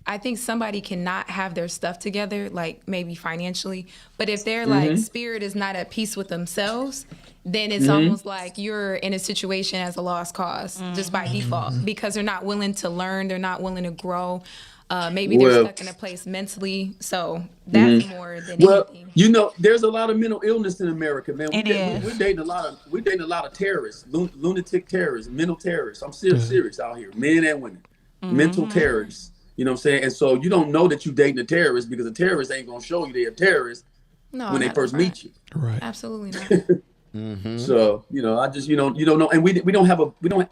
I think somebody cannot have their stuff together, like maybe financially, but if their like spirit is not at peace with themselves, then it's almost like you're in a situation as a lost cause just by default, because they're not willing to learn, they're not willing to grow. Maybe they're stuck in a place mentally. So that's more than anything. There's a lot of mental illness in America, man. We're dating a lot of terrorists, lunatic terrorists, mental terrorists. I'm serious out here, men and women, mental terrorists. You know what I'm saying? And so you don't know that you're dating a terrorist, because a terrorist ain't gonna show you they're a terrorist when they first meet you. Right. Absolutely not. So I just you don't know, and we don't have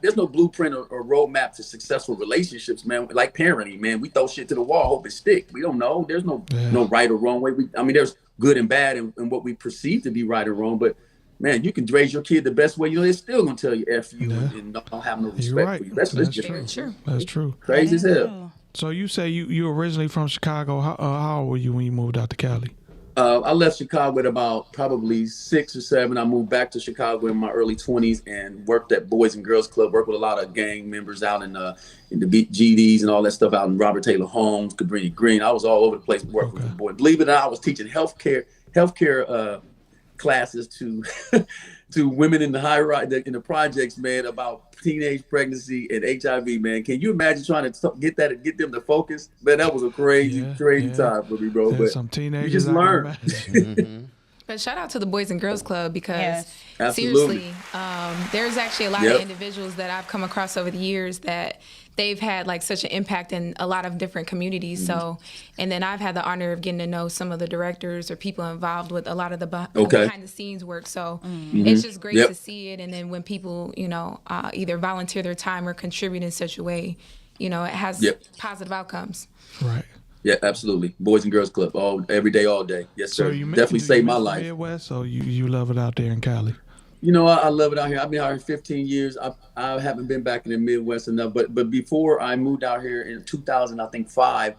there's no blueprint or roadmap to successful relationships, man. Like parenting, man, we throw shit to the wall, hope it stick. We don't know. There's no right or wrong way. There's good and bad in what we perceive to be right or wrong, but man, you can raise your kid the best way. They're still gonna tell you F you and don't have no respect for you. That's just true. That's true. Crazy as hell. So you say you originally from Chicago. How old were you when you moved out to Cali? I left Chicago at about probably 6 or 7. I moved back to Chicago in my early 20s and worked at Boys and Girls Club. Worked with a lot of gang members out in the GDs and all that stuff out in Robert Taylor Homes, Cabrini Green. I was all over the place working with the boys. Believe it or not, I was teaching healthcare classes to to women in the high rise in the projects, man, about teenage pregnancy and HIV, man. Can you imagine trying to get them to focus? Man, that was a crazy time for me, bro. There's but some teenagers you just learn. But shout out to the Boys and Girls Club, because Absolutely. seriously, there's actually a lot of individuals that I've come across over the years that they've had like such an impact in a lot of different communities. So, and then I've had the honor of getting to know some of the directors or people involved with a lot of the behind the scenes work. So it's just great to see it. And then when people, either volunteer their time or contribute in such a way, it has positive outcomes. Right. Yeah, absolutely. Boys and Girls Club, every day, all day. Yes, sir. So definitely saved my life. Midwest, so you love it out there in Cali? You know, I love it out here. I've been out here 15 years. I haven't been back in the Midwest enough, but before I moved out here in 2005,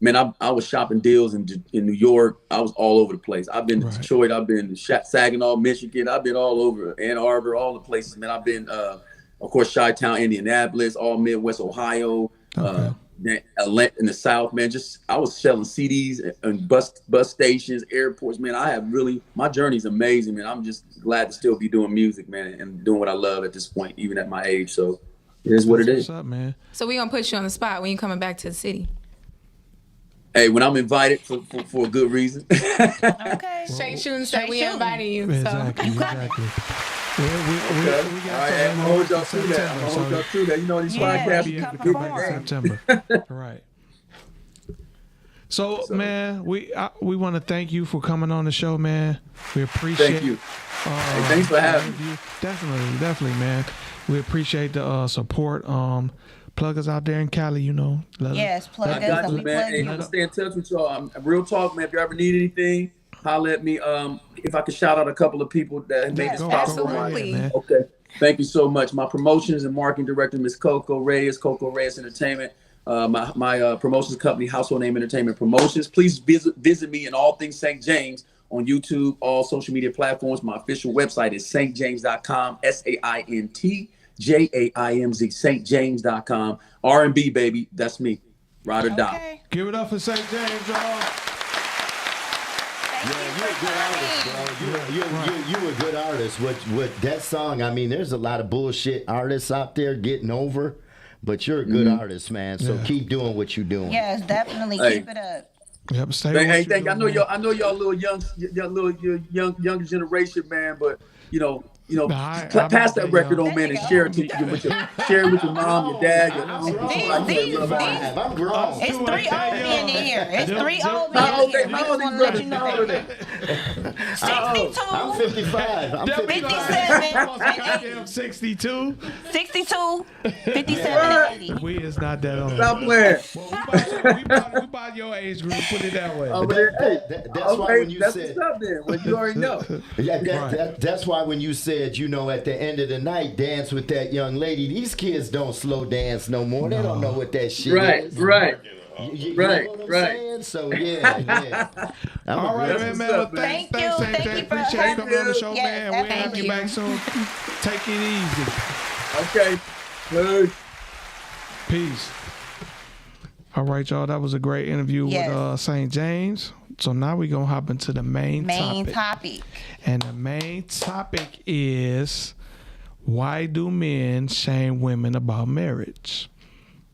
man, I was shopping deals in New York. I was all over the place. I've been to Detroit. I've been to Saginaw, Michigan. I've been all over Ann Arbor, all the places, man. I've been, of course, Chi-Town, Indianapolis, all Midwest Ohio, in the South, man. I was selling CDs and bus stations, airports, man. My journey's amazing, man. I'm just glad to still be doing music, man, and doing what I love at this point, even at my age. So it is what it is. What's up, man? So we gonna put you on the spot when you coming back to the city. Hey, when I'm invited for a good reason. Okay. Straight shooting, said we invited you. Exactly. So. Exactly. We All right, I'm gonna hold y'all through that. You know, these podcasts you Come come back in September. Right. So, man, we want to thank you for coming on the show, man. We appreciate. Thank you. Hey, thanks for having me. Definitely, man. We appreciate the support. Plug us out there in Cali, you know. Yes, plug I us. got you, We man. plug Hey, you. I'm gonna stay in touch with y'all. Real talk, man. If you ever need anything, holler at me. If I could shout out a couple of people that made this possible. absolutely. Man. Okay. Thank you so much. My promotions and marketing director, Miss Coco Reyes Entertainment. My promotions company, Household Name Entertainment Promotions. Please visit me in all things St. James on YouTube, all social media platforms. My official website is stjames.com, SaintJaimz, stjaimz.com. R&B, baby, that's me. Ride or die. Okay. Give it up for St. James, y'all. You're a good artist. With that song, I mean, there's a lot of bullshit artists out there getting over, but you're a good artist, man. So keep doing what you're doing. Yes, definitely. Hey. Keep it up. Yep, stay Hey, with thank you. I know y'all little younger generation, man, but pass that record on, man, and share it with your mom, your dad, your I'm grown. It's 3 old men in here. It's 3 old men How in here. We old just want to let you know that. I'm 62, 55. I'm 57, 62. 62, 57, and 80. We is not that old. Stop playing. We about your age group. Put it that way. That's why when you that's said, what's up then. Well, you already know. that's why when you said, you know, at the end of the night, dance with that young lady. These kids don't slow dance no more. They don't know what that shit is. Right. You know what I'm saying? So yeah. All right, man. Well, thanks, Thank you. St. Thank James. you for Appreciate you coming on the show, Yes, man. We'll thank have you you. back soon. Take it easy. Okay. Good. Peace. All right, y'all. That was a great interview with St. James. So now we're going to hop into the main topic. And the main topic is, why do men shame women about marriage?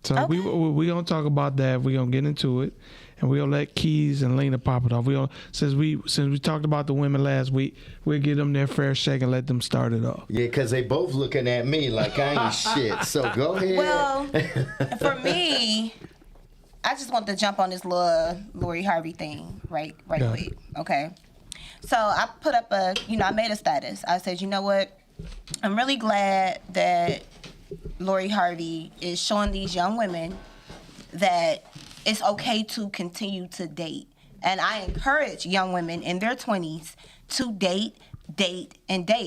So we going to talk about that. We're going to get into it. And we're going to let Keys and Lena pop it off. Since we talked about the women last week, we'll give them their fair shake and let them start it off. Yeah, because they both looking at me like I ain't shit. So go ahead. Well, for me, I just want to jump on this little Lori Harvey thing right quick. Okay. So I put up I made a status. I said, you know what? I'm really glad that Lori Harvey is showing these young women that it's okay to continue to date. And I encourage young women in their 20s to date,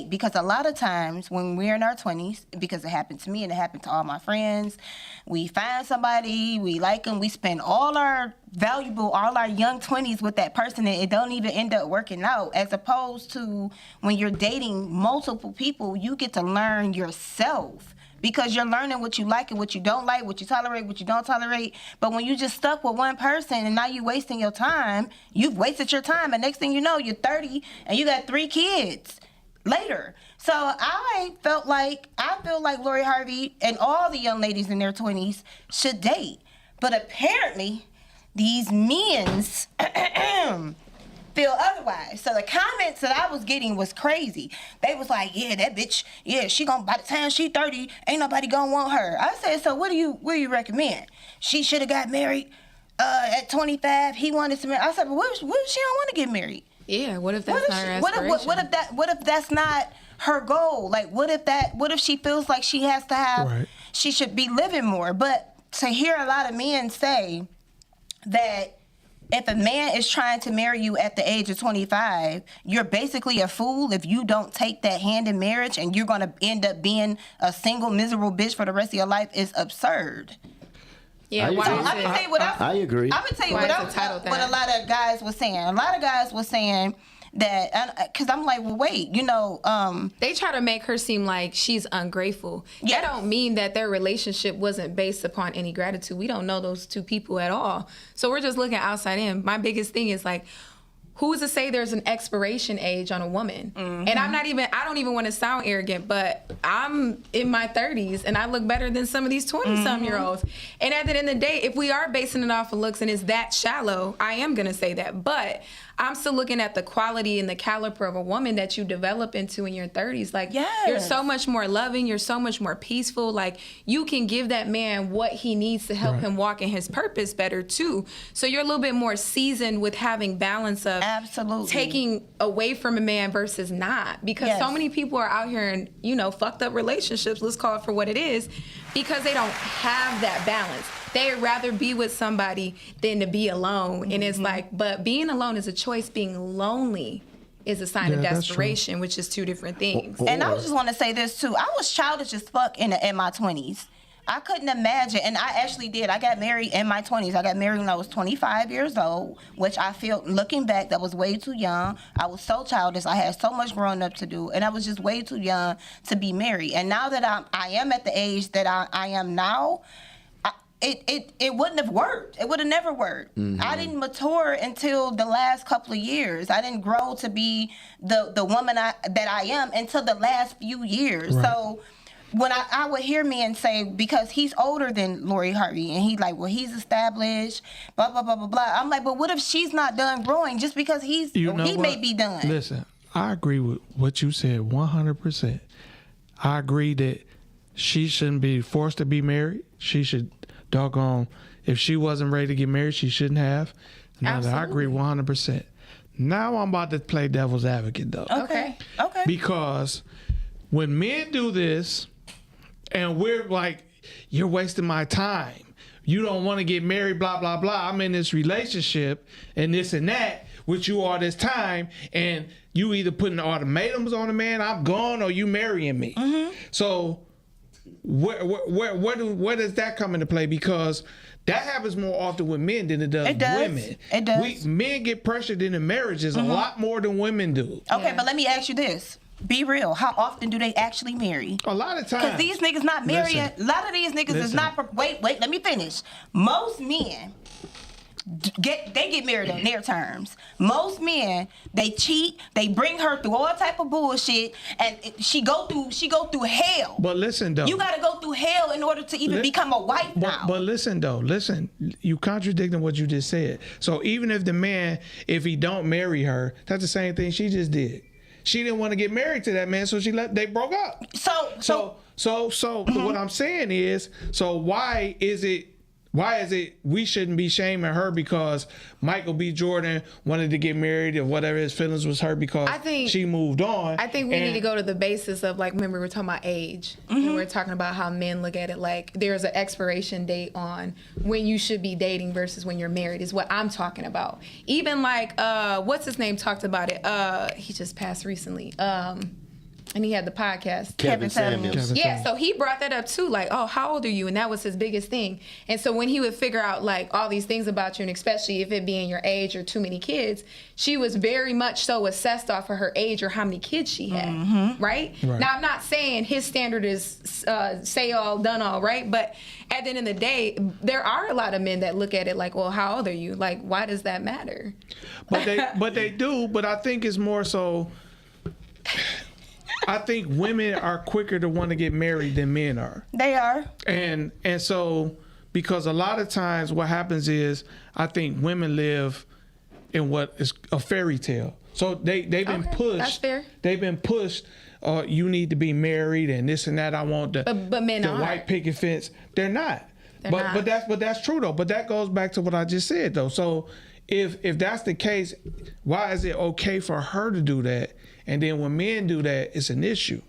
because a lot of times when we're in our 20s, because it happened to me and it happened to all my friends, we find somebody, we like them, we spend all our young 20s with that person, and it don't even end up working out. As opposed to when you're dating multiple people, you get to learn yourself. Because you're learning what you like and what you don't like, what you tolerate, what you don't tolerate. But when you just stuck with one person and now you're wasting your time, you've wasted your time. And next thing you know, you're 30 and you got 3 kids later. So I feel like Lori Harvey and all the young ladies in their 20s should date. But apparently, these men's feel otherwise. So the comments that I was getting was crazy. They was like, yeah, that bitch, yeah, she gonna, by the time she 30, ain't nobody gonna want her. I said, so what do you recommend? She should have got married at 25. He wanted to marry. I said, but what if she don't want to get married? Yeah, what if that's not her aspiration? What if that's not her goal? Like, what if she feels like she has to have, she should be living more? But to hear a lot of men say that if a man is trying to marry you at the age of 25, you're basically a fool if you don't take that hand in marriage, and you're going to end up being a single miserable bitch for the rest of your life is absurd. Yeah, I why agree. is I'm it? gonna tell you what I agree. I'm gonna tell you Why what, is the title what a that? lot of guys was saying. A lot of guys was saying that, because I'm like, well, wait, They try to make her seem like she's ungrateful. Yes. That don't mean that their relationship wasn't based upon any gratitude. We don't know those two people at all. So we're just looking outside in. My biggest thing is like, who's to say there's an expiration age on a woman? And I don't even want to sound arrogant, but I'm in my 30s and I look better than some of these 20-some-year-olds. And at the end of the day, if we are basing it off of looks and it's that shallow, I am going to say that. But I'm still looking at the quality and the caliber of a woman that you develop into in your 30s. Like, you're so much more loving. You're so much more peaceful. Like, you can give that man what he needs to help him walk in his purpose better, too. So you're a little bit more seasoned with having balance of Absolutely. taking away from a man versus not. Because so many people are out here in, fucked up relationships, let's call it for what it is, because they don't have that balance. They'd rather be with somebody than to be alone. And it's like, but being alone is a choice. Being lonely is a sign of desperation, which is two different things. And I just want to say this too. I was childish as fuck in my 20s. I couldn't imagine, and I actually did. I got married in my 20s. I got married when I was 25 years old, which I feel, looking back, that was way too young. I was so childish. I had so much growing up to do, and I was just way too young to be married. And now that I am at the age that I am now, it wouldn't have worked. It would have never worked. I didn't mature until the last couple of years. I didn't grow to be the woman that I am until the last few years. Right. So when I would hear men say, because he's older than Lori Harvey, and he's like, well, he's established, blah, blah, blah, blah, blah. I'm like, but what if she's not done growing just because he may be done? Listen, I agree with what you said 100%. I agree that she shouldn't be forced to be married. She should, doggone, if she wasn't ready to get married, she shouldn't have. Now, I agree 100%. Now I'm about to play devil's advocate, though. Okay. Because when men do this, and we're like, you're wasting my time. You don't want to get married, blah, blah, blah. I'm in this relationship and this and that with you all this time, and you either putting ultimatums on the man, I'm gone, or you marrying me. So where does that come into play? Because that happens more often with men than it does women. It does. Men get pressured into marriages a lot more than women do. Okay, but let me ask you this. Be real. How often do they actually marry? A lot of times. Because these niggas not marrying. A lot of these niggas is not. Wait. Let me finish. Most men get married on their terms. Most men, they cheat. They bring her through all type of bullshit, and she go through hell. But listen though, you gotta go through hell in order to even become a wife now. But listen though, you contradicting what you just said. So even if the man, if he don't marry her, that's the same thing she just did. She didn't want to get married to that man, so they broke up. So what I'm saying is, so why is it we shouldn't be shaming her because Michael B. Jordan wanted to get married or whatever, his feelings was hurt because she moved on? I think we need to go to the basis of, like, remember we're talking about age. And we're talking about how men look at it like there's an expiration date on when you should be dating versus when you're married is what I'm talking about. Even like, what's his name talked about it. He just passed recently. And he had the podcast. Kevin Samuels. Yeah, so he brought that up too, like, oh, how old are you? And that was his biggest thing. And so when he would figure out, like, all these things about you, and especially if it being your age or too many kids, she was very much so assessed off of her age or how many kids she had, right? Now, I'm not saying his standard is say all, done all, right? But at the end of the day, there are a lot of men that look at it like, well, how old are you? Like, why does that matter? But they do, but I think it's more so... I think women are quicker to want to get married than men are. They are. And so, because a lot of times what happens is, I think women live in what is a fairy tale. So they've been pushed. That's fair. They've been pushed. You need to be married and this and that. I want the men aren't. white picket fence. They're not. But that's true though. But that goes back to what I just said though. So if that's the case, why is it okay for her to do that? And then when men do that, it's an issue.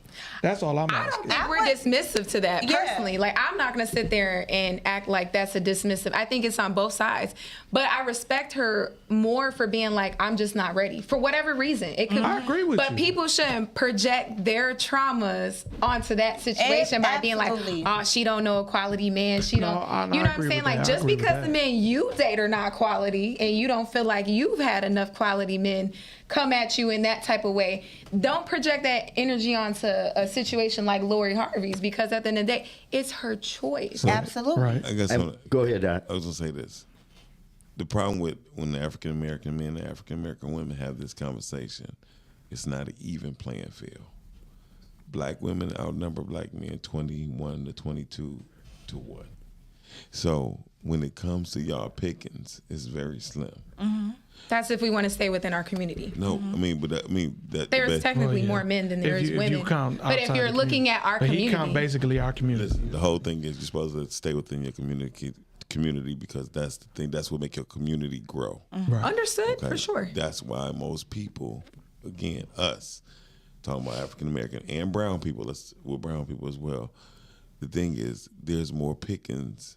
That's all I'm I asking. don't think we're dismissive to that personally. Like, I'm not gonna sit there and act like that's a dismissive. I think it's on both sides. But I respect her more for being like, I'm just not ready for whatever reason. It could. I agree with you. But people shouldn't project their traumas onto that situation by being like, oh, she don't know a quality man. She don't. You know what I'm saying? Like, just because the men you date are not quality and you don't feel like you've had enough quality men come at you in that type of way, don't project that energy onto a situation like Lori Harvey's, because at the end of the day, it's her choice. Absolutely. Right. I guess Go ahead, Don. I was gonna say this. The problem with when the African American men and African American women have this conversation, it's not an even playing field. Black women outnumber black men 21 to 22 to 1. So when it comes to y'all pickings, it's very slim. That's if we want to stay within our community. No, I mean, that There's technically more men than there is women. But if you're looking at our community, he count basically our community. Listen, the whole thing is you're supposed to stay within your community because that's the thing. That's what make your community grow. Right. Understood, Okay? for sure. That's why most people, again, us, talking about African American and brown people, with brown people as well. The thing is, there's more pickings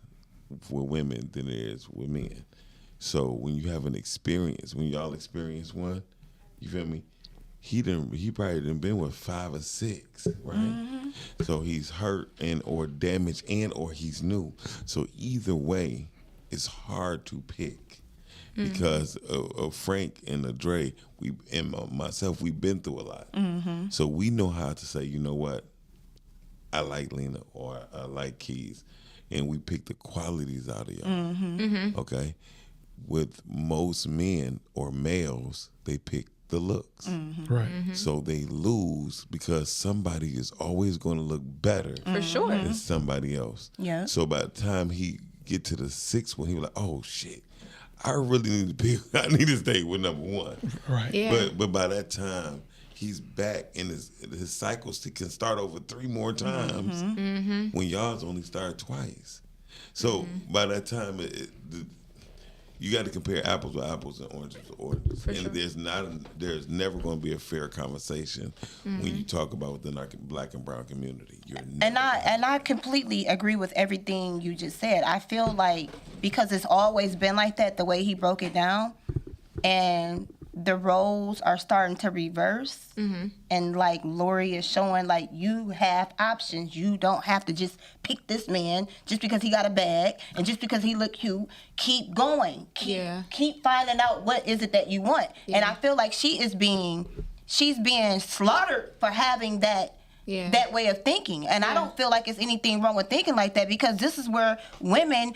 for women than there is with men. So when you have an experience, when y'all experience one, you feel me? He probably done been with 5 or 6, right? So he's hurt and or damaged and or he's new. So either way, it's hard to pick because of Frank and Dre, myself, we've been through a lot. So we know how to say, you know what? I like Lena or I like Keys, and we pick the qualities out of y'all. Okay. With most men or males, they pick the looks. Right. So they lose because somebody is always going to look better For sure. than somebody else. Yeah. So by the time he get to the 6th one, he was like, oh shit, I really need to pick. I need to stay with number 1. Right. Yeah. But by that time, he's back in his cycles. He can start over 3 more times when y'all's only started twice. So by that time, you got to compare apples with apples and oranges with oranges. For and sure. there's never going to be a fair conversation when you talk about within our black and brown community. And I completely agree with everything you just said. I feel like because it's always been like that, the way he broke it down, and the roles are starting to reverse, and like Lori is showing, like, you have options. You don't have to just pick this man just because he got a bag and just because he look cute. Keep going. Keep finding out what is it that you want. And I feel like she's being slaughtered for having that way of thinking. And I don't feel like it's anything wrong with thinking like that, because this is where women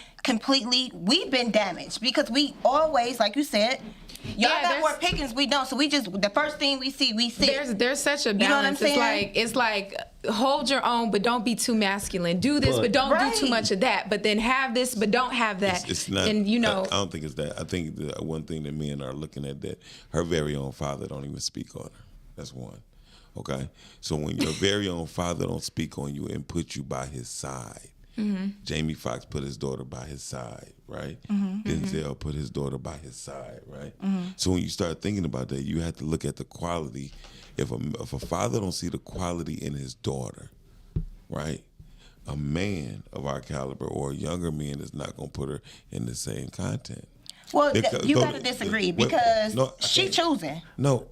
we've been damaged, because we always, like you said, y'all got more pickings, we don't. So we just, the first thing we see. There's such a balance. You know what I'm saying? It's like hold your own, but don't be too masculine. Do this, but don't do too much of that. But then have this, but don't have that. It's not. And I don't think it's that. I think the one thing that men are looking at, that her very own father don't even speak on her. That's one. Okay. So when your very own father don't speak on you and put you by his side. Jamie Foxx put his daughter by his side, right? Denzel put his daughter by his side, right? So when you start thinking about that, you have to look at the quality. If a father don't see the quality in his daughter, right? A man of our caliber or a younger man is not going to put her in the same content. Well, you got to disagree, because she choosing. No.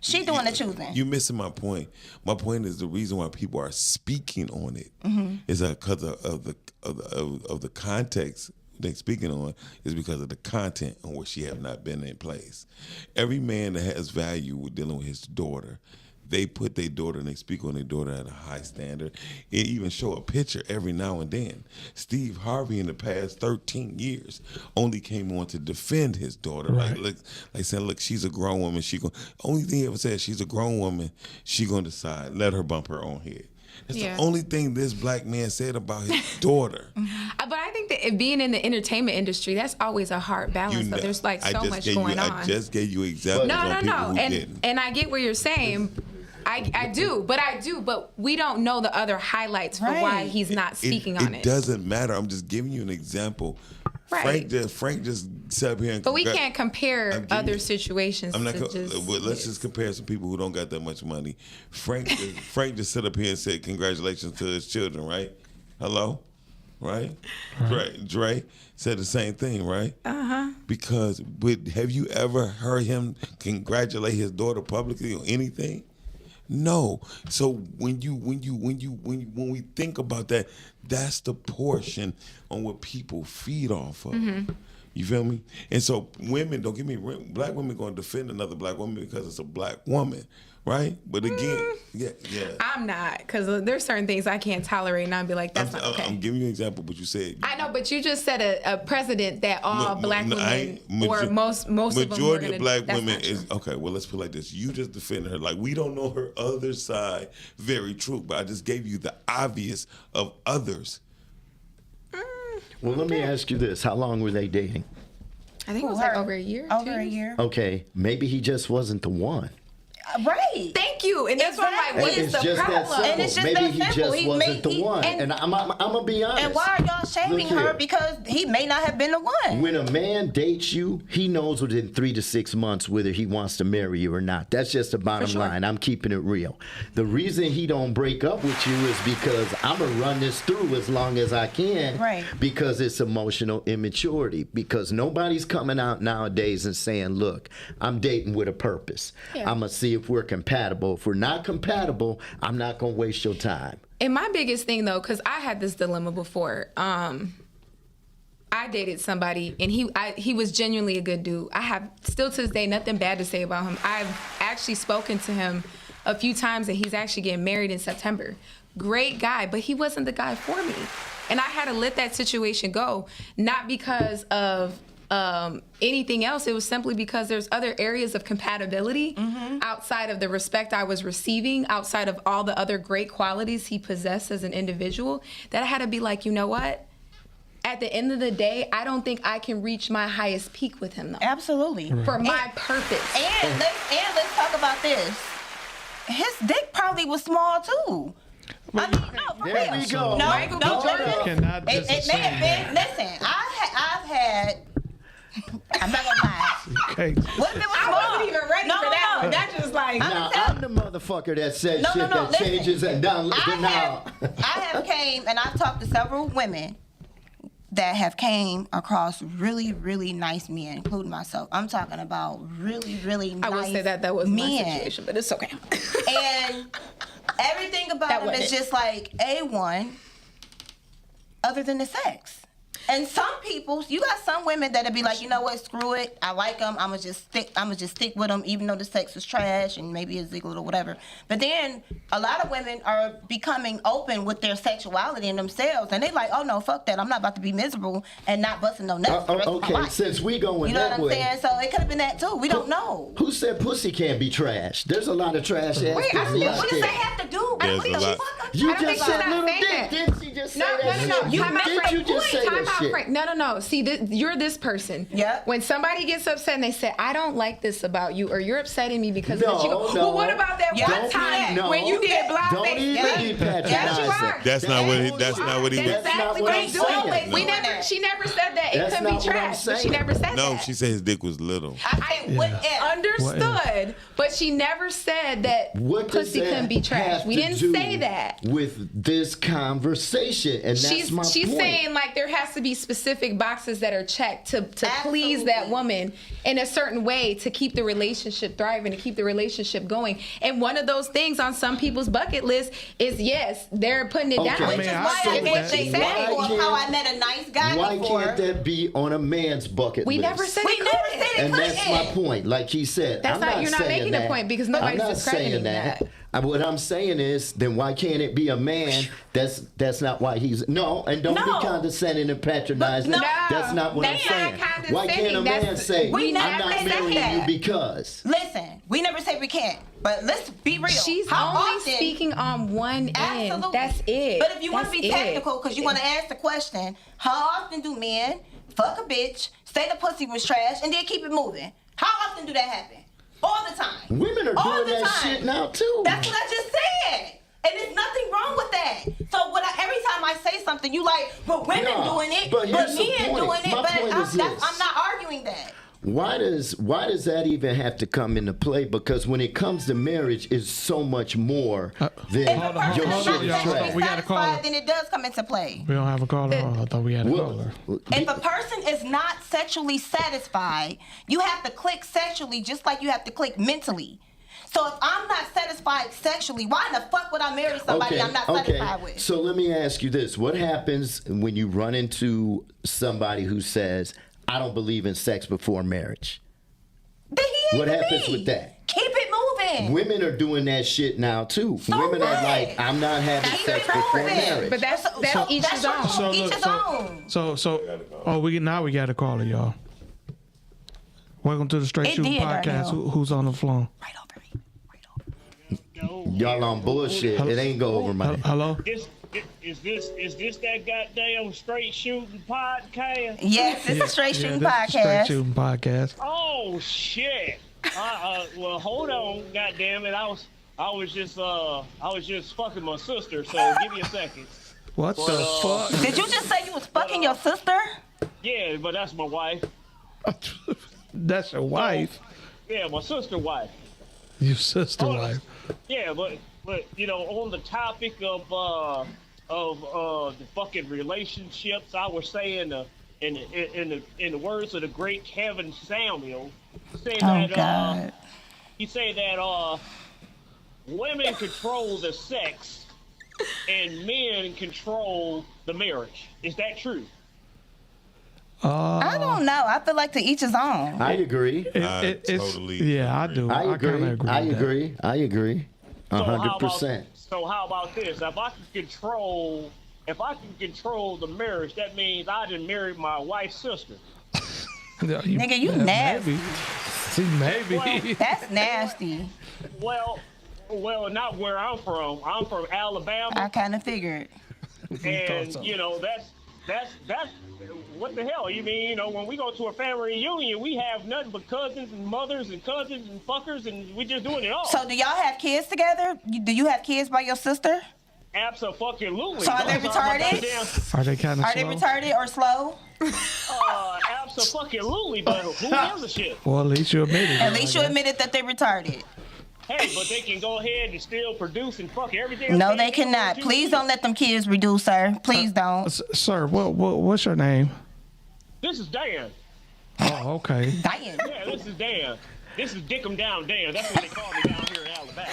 She doing the choosing. You're missing my point. My point is the reason why people are speaking on it is because of the context they're speaking on, is because of the content on which she have not been in place. Every man that has value with dealing with his daughter, they put their daughter and they speak on their daughter at a high standard. It even show a picture every now and then. Steve Harvey in the past 13 years only came on to defend his daughter. Right. Like saying, look, she's a grown woman. Only thing he ever said, she's a grown woman. She gonna decide. Let her bump her own head. That's the only thing this black man said about his daughter. But I think that being in the entertainment industry, that's always a hard balance. So there's like so much going on. I just gave you examples on people who didn't. And I get what you're saying. I do, but we don't know the other highlights for why he's not speaking on it. It doesn't matter. I'm just giving you an example. Right. Frank just sat up here and. But we can't compare other situations. I'm not. to just, Let's just compare some people who don't got that much money. Frank just sat up here and said congratulations to his children, right? Hello, right? Dre said the same thing, right? Because, but have you ever heard him congratulate his daughter publicly on anything? No. So when we think about that, that's the portion on what people feed off of. You feel me? And so women, don't get me wrong, black women going to defend another black woman because it's a black woman, right? But again, yeah. I'm not, because there's certain things I can't tolerate, and I'd be like, that's not okay. I'm giving you an example, but you said. I know, but you just said a precedent that all black women, or most of them, majority of black women is okay. Well, let's put it like this: you just defended her, like we don't know her other side. Very true, but I just gave you the obvious of others. Well, let me ask you this: how long were they dating? I think it was like over a year. Over a year. Okay, maybe he just wasn't the one. Right. Thank you. And that's why I'm like, what is the problem? And it's just maybe that he simple. just wasn't the one. And I'm gonna be honest. And why are y'all shaming her? Because he may not have been the one. When a man dates you, he knows within 3 to 6 months whether he wants to marry you or not. That's just the bottom line. I'm keeping it real. The reason he don't break up with you is because I'm gonna run this through as long as I can. Right. Because it's emotional immaturity. Because nobody's coming out nowadays and saying, "Look, I'm dating with a purpose. Yeah. I'm gonna see if we're compatible. If we're not compatible, I'm not gonna waste your time." And my biggest thing, though, because I had this dilemma before. I dated somebody, and he was genuinely a good dude. I have still to this day nothing bad to say about him. I've actually spoken to him a few times, and he's actually getting married in September. Great guy, but he wasn't the guy for me. And I had to let that situation go, not because of anything else. It was simply because there's other areas of compatibility outside of the respect I was receiving, outside of all the other great qualities he possessed as an individual, that I had to be like, you know what? At the end of the day, I don't think I can reach my highest peak with him, though. Absolutely. For my purpose. And let's talk about this. His dick probably was small too. I mean, no, for There real. we go. No, Michael no, B. Jordan cannot it may have been. Listen, I've had. I'm not gonna lie. Okay. What if it was I small? wasn't even ready for that one. That just like... Now, I'm the motherfucker that says shit that listen. changes and down. I have came and I've talked to several women that have came across really, really nice men, including myself. I'm talking about really, really nice I will say that was men. my situation, but it's okay. And everything about him is just like A1, other than the sex. And some people, you got some women that'll be like, you know what, screw it, I like them, I'ma just stick with them, even though the sex is trash and maybe it's illegal or whatever. But then a lot of women are becoming open with their sexuality and themselves, and they like, oh no, fuck that, I'm not about to be miserable and not busting no nuts. For the rest of my Okay, life. since we going You know that what I'm way, saying? So it could have been that too. We don't know. who said pussy can't be trash? There's a lot of trash ass Wait, pussy I don't know out What does there. that have to do? There's What a the lot. fuck? You I don't think just she's said not little saying dick. that. Didn't she just say No. that shit? Frank. You just say Time that out, shit. Frank. No. See, you're this person. Yeah. When somebody gets upset and they say, I don't like this about you, or you're upsetting me because of this, you go, No. well, what about that Yeah. one Don't time be- no. when you did blah, Don't blah, even blah? be Yes, you patronizing. are. That's not what he was. That's exactly what what I'm he's doing. saying. We No. never. She never said that it That's couldn't not be what I'm trash. But she saying. never said No, that. she said his dick was little. I say what if? Understood, but she never said that What does pussy that couldn't be trash. have We to didn't do say that. with this conversation? And that's my She's point. saying like there has to be specific boxes that are checked to please that Absolutely. woman in a certain way to keep the relationship thriving, to keep the relationship going. And one of those things on some people's bucket list is yes, they're putting it Okay. down. I Which is mean, why I I said gave that. the They say. example of Why how I can't- met a nice guy Why before. can't that be on a man's bucket We list? never said We it never couldn't. said it And that's couldn't. my point. Like he said, That's I'm not- not you're not saying making a that. point because nobody's I'm not discrediting saying that. that. What I'm saying is, then why can't it be a man? That's not why he's no. And don't No. be condescending and patronizing. But no. That's not what I'm That's saying. not Why can't a condescending. man That's- say, We I'm never not said marrying that. you because? Listen, we never say we can't, but let's be real. She's How only often, speaking on one end. Absolutely. That's it. But if you want to That's be it. technical, because you want to ask the question, how often do men fuck a bitch, say the pussy was trash, and then keep it moving? How often do that happen? All the time. Women are All doing the that time. shit now too. That's what I just said. And there's nothing wrong with that. So every time I say something, you like, but women doing it, but here's the men point. doing it, My but point is this. I'm not arguing that. Why does that even have to come into play? Because when it comes to marriage, it's so much more than If a person your is shit not is sexually trash. We got a caller. satisfied, then it does come into play. We don't have a caller. I thought we had a caller. If a person is not sexually satisfied, you have to click sexually just like you have to click mentally. So if I'm not satisfied sexually, why in the fuck would I marry somebody I'm not satisfied with? So let me ask you this. What happens when you run into somebody who says, I don't believe in sex before marriage? Then he ain't What for happens me. with that? Keep it moving. Women are doing that shit now too. So Women are what? like, I'm not having Keep sex it before moving. marriage. But that's each his own. Each his own. So we got a caller, y'all. Welcome to the Straight It Shooting did, Podcast. Darnell. Who's on the phone? Right over me. Right over me. Y'all on bullshit. It ain't go over my head. Hello? Is this that goddamn Straight Shooting podcast? Yes, it's a Straight Shooting this is Straight Podcast. Shooting Podcast. Oh shit! Well, hold on, goddamn it! I was just fucking my sister. So give me a second. What the fuck? Did you just say you was fucking your sister? Yeah, but that's my wife. That's your wife. Yeah, my sister wife. Your sister wife. Yeah, but you know, on the topic of the fucking relationships, I was saying in the words of the great Kevin Samuel, say Oh that God. he say that women control the sex and men control the marriage. Is that true? I don't know. I feel like to each his own. I agree. Yeah, I do. I agree. kinda agree. I with that. agree. I agree. So how about- 100%. So how about this? If I can control the marriage, that means I done married my wife's sister. Yeah, Nigga, you nasty. Maybe. See, maybe. Well, That's nasty. Well, not where I'm from. I'm from Alabama, I kind of figured. and so. you know that's what the hell? You mean, you know, when we go to a family reunion, we have nothing but cousins and mothers and cousins and fuckers, and we just doing it all. So do y'all have kids together? Do you have kids by your sister? Absolutely. So are they Those my retarded? goddamn- Are they kind of Are they retarded or slow? Absolutely, but who gives a shit? Well, at least you admitted At it. least you admitted that they're retarded. Hey, but they can go ahead and still produce and fuck everything. No, they cannot. Please don't let them kids reduce, sir. Please don't. Sir, what's your name? This is Dan. Oh, okay. Damn. Yeah, this is Dan. This is Dick 'em Down Dan. That's what they call me down here in Alabama.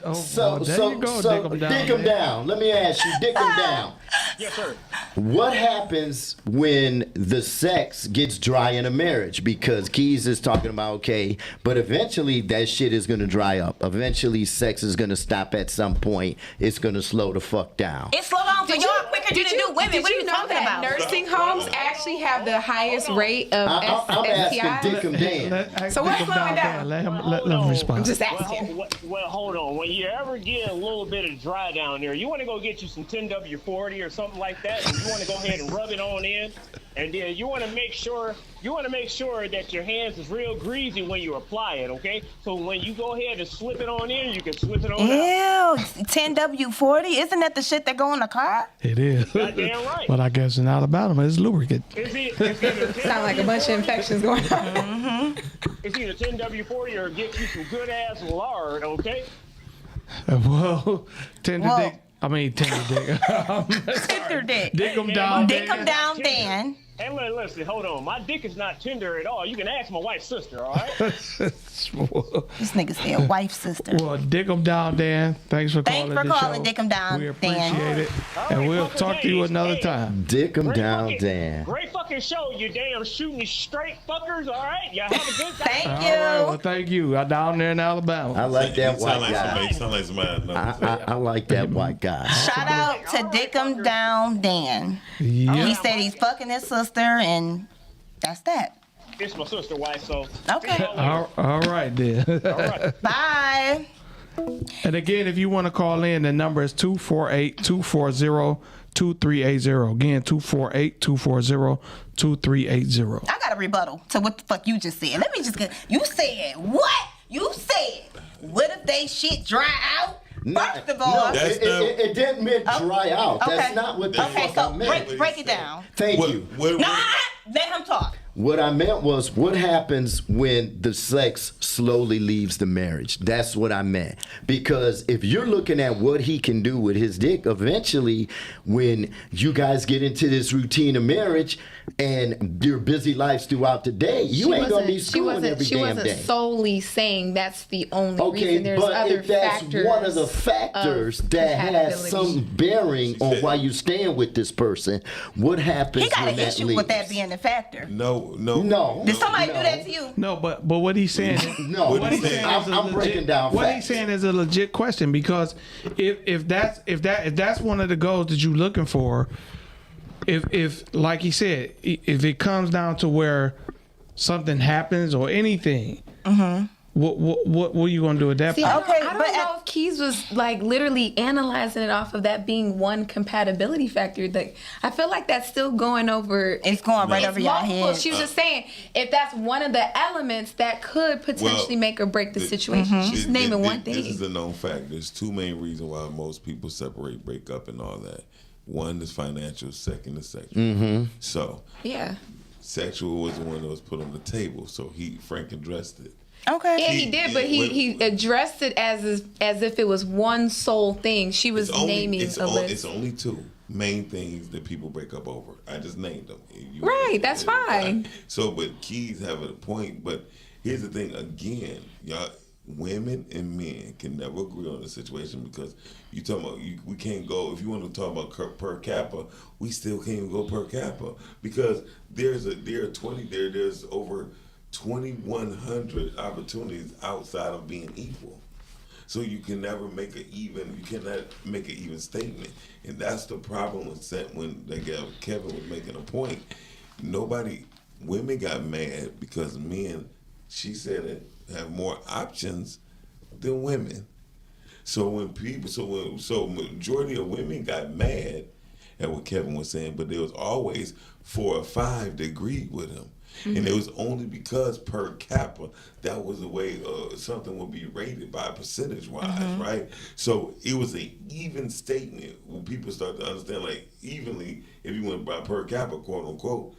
Well, there you go. Dick 'em down. dick 'em down. Let me ask you, dick 'em down. Yes, sir. What happens when the sex gets dry in a marriage? Because Keys is talking about, okay, but eventually that shit is going to dry up. Eventually sex is going to stop at some point. It's going to slow the fuck down. It slowed down for y'all quicker than it do women. Did What are you you know talking that about? nursing homes actually have the highest rate of I'm asking Dick 'em Dan. So what's slowing down? Let him respond. I'm just asking. Well, hold on. When you ever get a little bit of dry down there, you want to go get you some 10W40 or something like that, and you want to go ahead and rub it on in, and then you want to make sure that your hands is real greasy when you apply it. Okay, so when you go ahead and slip it on in, you can slip it on out. Ew, 10W40? Isn't that the shit that go in the car? It is. Goddamn right. But I guess in Alabama, it's lubricant. It's either Sound like a bunch of infections going on. It's either 10W40 or get you some good ass lard. Okay. Well, tender Whoa. dick. I mean, tender dick. Tender dick. Dick 'em down. Dick 'em down, Dan. Hey, listen, hold on. My dick is not tender at all. You can ask my wife's sister, all right? This nigga said wife, sister. Well, dick 'em down, Dan. Thanks for Thanks calling for the calling show. Dick 'em down, We appreciate Dan. it. And we'll talk to you another time. Dick 'em Great down, fucking- Dan. Great fucking show, you damn shooting straight fuckers, all right? Y'all have a good time. Thank All right, well, you. thank you. I'm down there in Alabama. I like that Sound white like guy. somebody. Sound like somebody. I like that white guy. Shout out to Dick 'em down, Dan. Yeah. He said he's fucking his sister, and that's that. It's my sister wife, so. Okay. All right, then. Bye. And again, if you want to call in, the number is 248-240-2380. Again, 248-240-2380. I got a rebuttal to what the fuck you just said. Let me just get. You said what? You said, what if they shit dry out? First of all, it didn't mean dry out. Okay. That's not what the fuck I meant. break it down. Thank you. Let him talk. What I meant was what happens when the sex slowly leaves the marriage. That's what I meant. Because if you're looking at what he can do with his dick, eventually when you guys get into this routine of marriage and your busy lives throughout the day, you ain't going to be screwing every damn day. She wasn't solely saying that's the only reason. There's but other if that's factors one of the factors that has some bearing on why you staying with this person, what happens He got when an that issue leaves? with that being a factor. No. Did somebody do that to you? No, but what he's saying, what he's saying, I'm breaking down what facts. he's saying is a legit question, because if that's one of the goals that you're looking for, if like he said, if it comes down to where something happens or anything, what are you gonna do at that point? I don't know if Keys was like literally analyzing it off of that being one compatibility factor. Like, I feel like that's still going over. It's going right over your head. She was just saying if that's one of the elements that could potentially make or break the situation. She's naming one thing. This is a known fact. There's two main reasons why most people separate, break up, and all that. One is financial. Second is sexual. So yeah, sexual was the one that was put on the table. So Frank addressed it. Okay. Yeah, he did, but he addressed it as if it was one sole thing. She was naming a list. It's only two main things that people break up over. I just named them. That's fine. So, but Keys have a point. But here's the thing. Again, y'all, women and men can never agree on the situation, because you talking about we can't go. If you want to talk about per capita, we still can't even go per capita, because there's over 2,100 opportunities outside of being equal. So you can never make you cannot make an even statement. And that's the problem when Kevin was making a point. Women got mad because men, she said it, have more options than women. So majority of women got mad at what Kevin was saying, but there was always 4 or 5 that agreed with him. And it was only because per capita, that was the way something would be rated by percentage-wise, right? So it was an even statement when people start to understand, like, evenly, if you went by per capita, quote-unquote,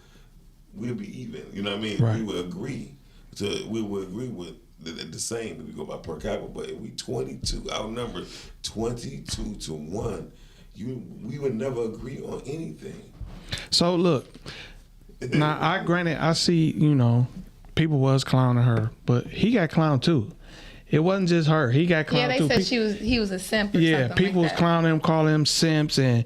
we'll be even. You know what I mean? Right. We would agree. We would agree with the same if we go by per capita. But if we outnumbered 22 to 1, we would never agree on anything. So look, now I see, people was clowning her, but he got clowned too. It wasn't just her. He got clowned too. Yeah, they said he was a simp or yeah, something people like was clowning him, calling him simps and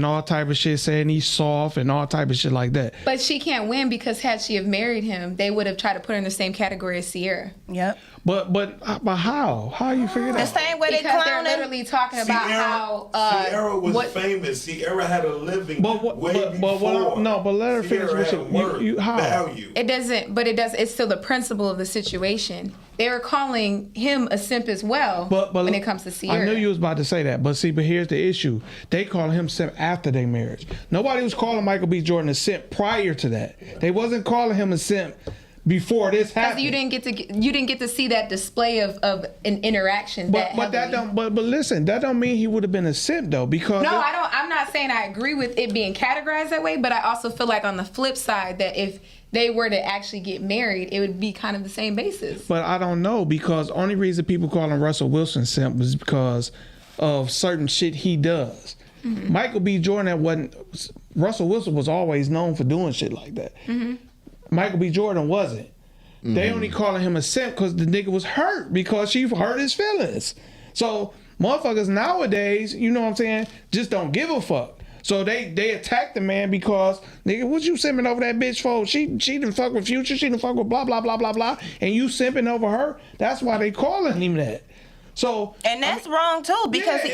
all type of shit, saying he's soft and all type of shit like that. But she can't win, because had she have married him, they would have tried to put her in the same category as Sierra. Yep. But how? How you figure that? The same way they Because clown they're literally talking about how Sierra was famous. Sierra had a living But let her finish. Value. It doesn't. It's still the principle of the situation. They were calling him a simp as well. But when it comes to Sierra, I knew you was about to say that. But here's the issue: they call him simp after their marriage. Nobody was calling Michael B. Jordan a simp prior to that. They wasn't calling him a simp before this happened. You didn't get to see that display of an interaction. But listen, that don't mean he would have been a simp though, because I'm not saying I agree with it being categorized that way, but I also feel like on the flip side that if they were to actually get married, it would be kind of the same basis. But I don't know, because only reason people call him Russell Wilson simp was because of certain shit he does. Michael B. Jordan Russell Wilson was always known for doing shit like that. Michael B. Jordan wasn't. They only calling him a simp because the nigga was hurt, because she hurt his feelings. So motherfuckers nowadays, you know what I'm saying, just don't give a fuck. So they attack the man because, nigga, what you simping over that bitch for? She done fuck with Future, she done fuck with blah, blah, blah, blah, blah, and you simping over her? That's why they calling him that. So, and that's wrong too, because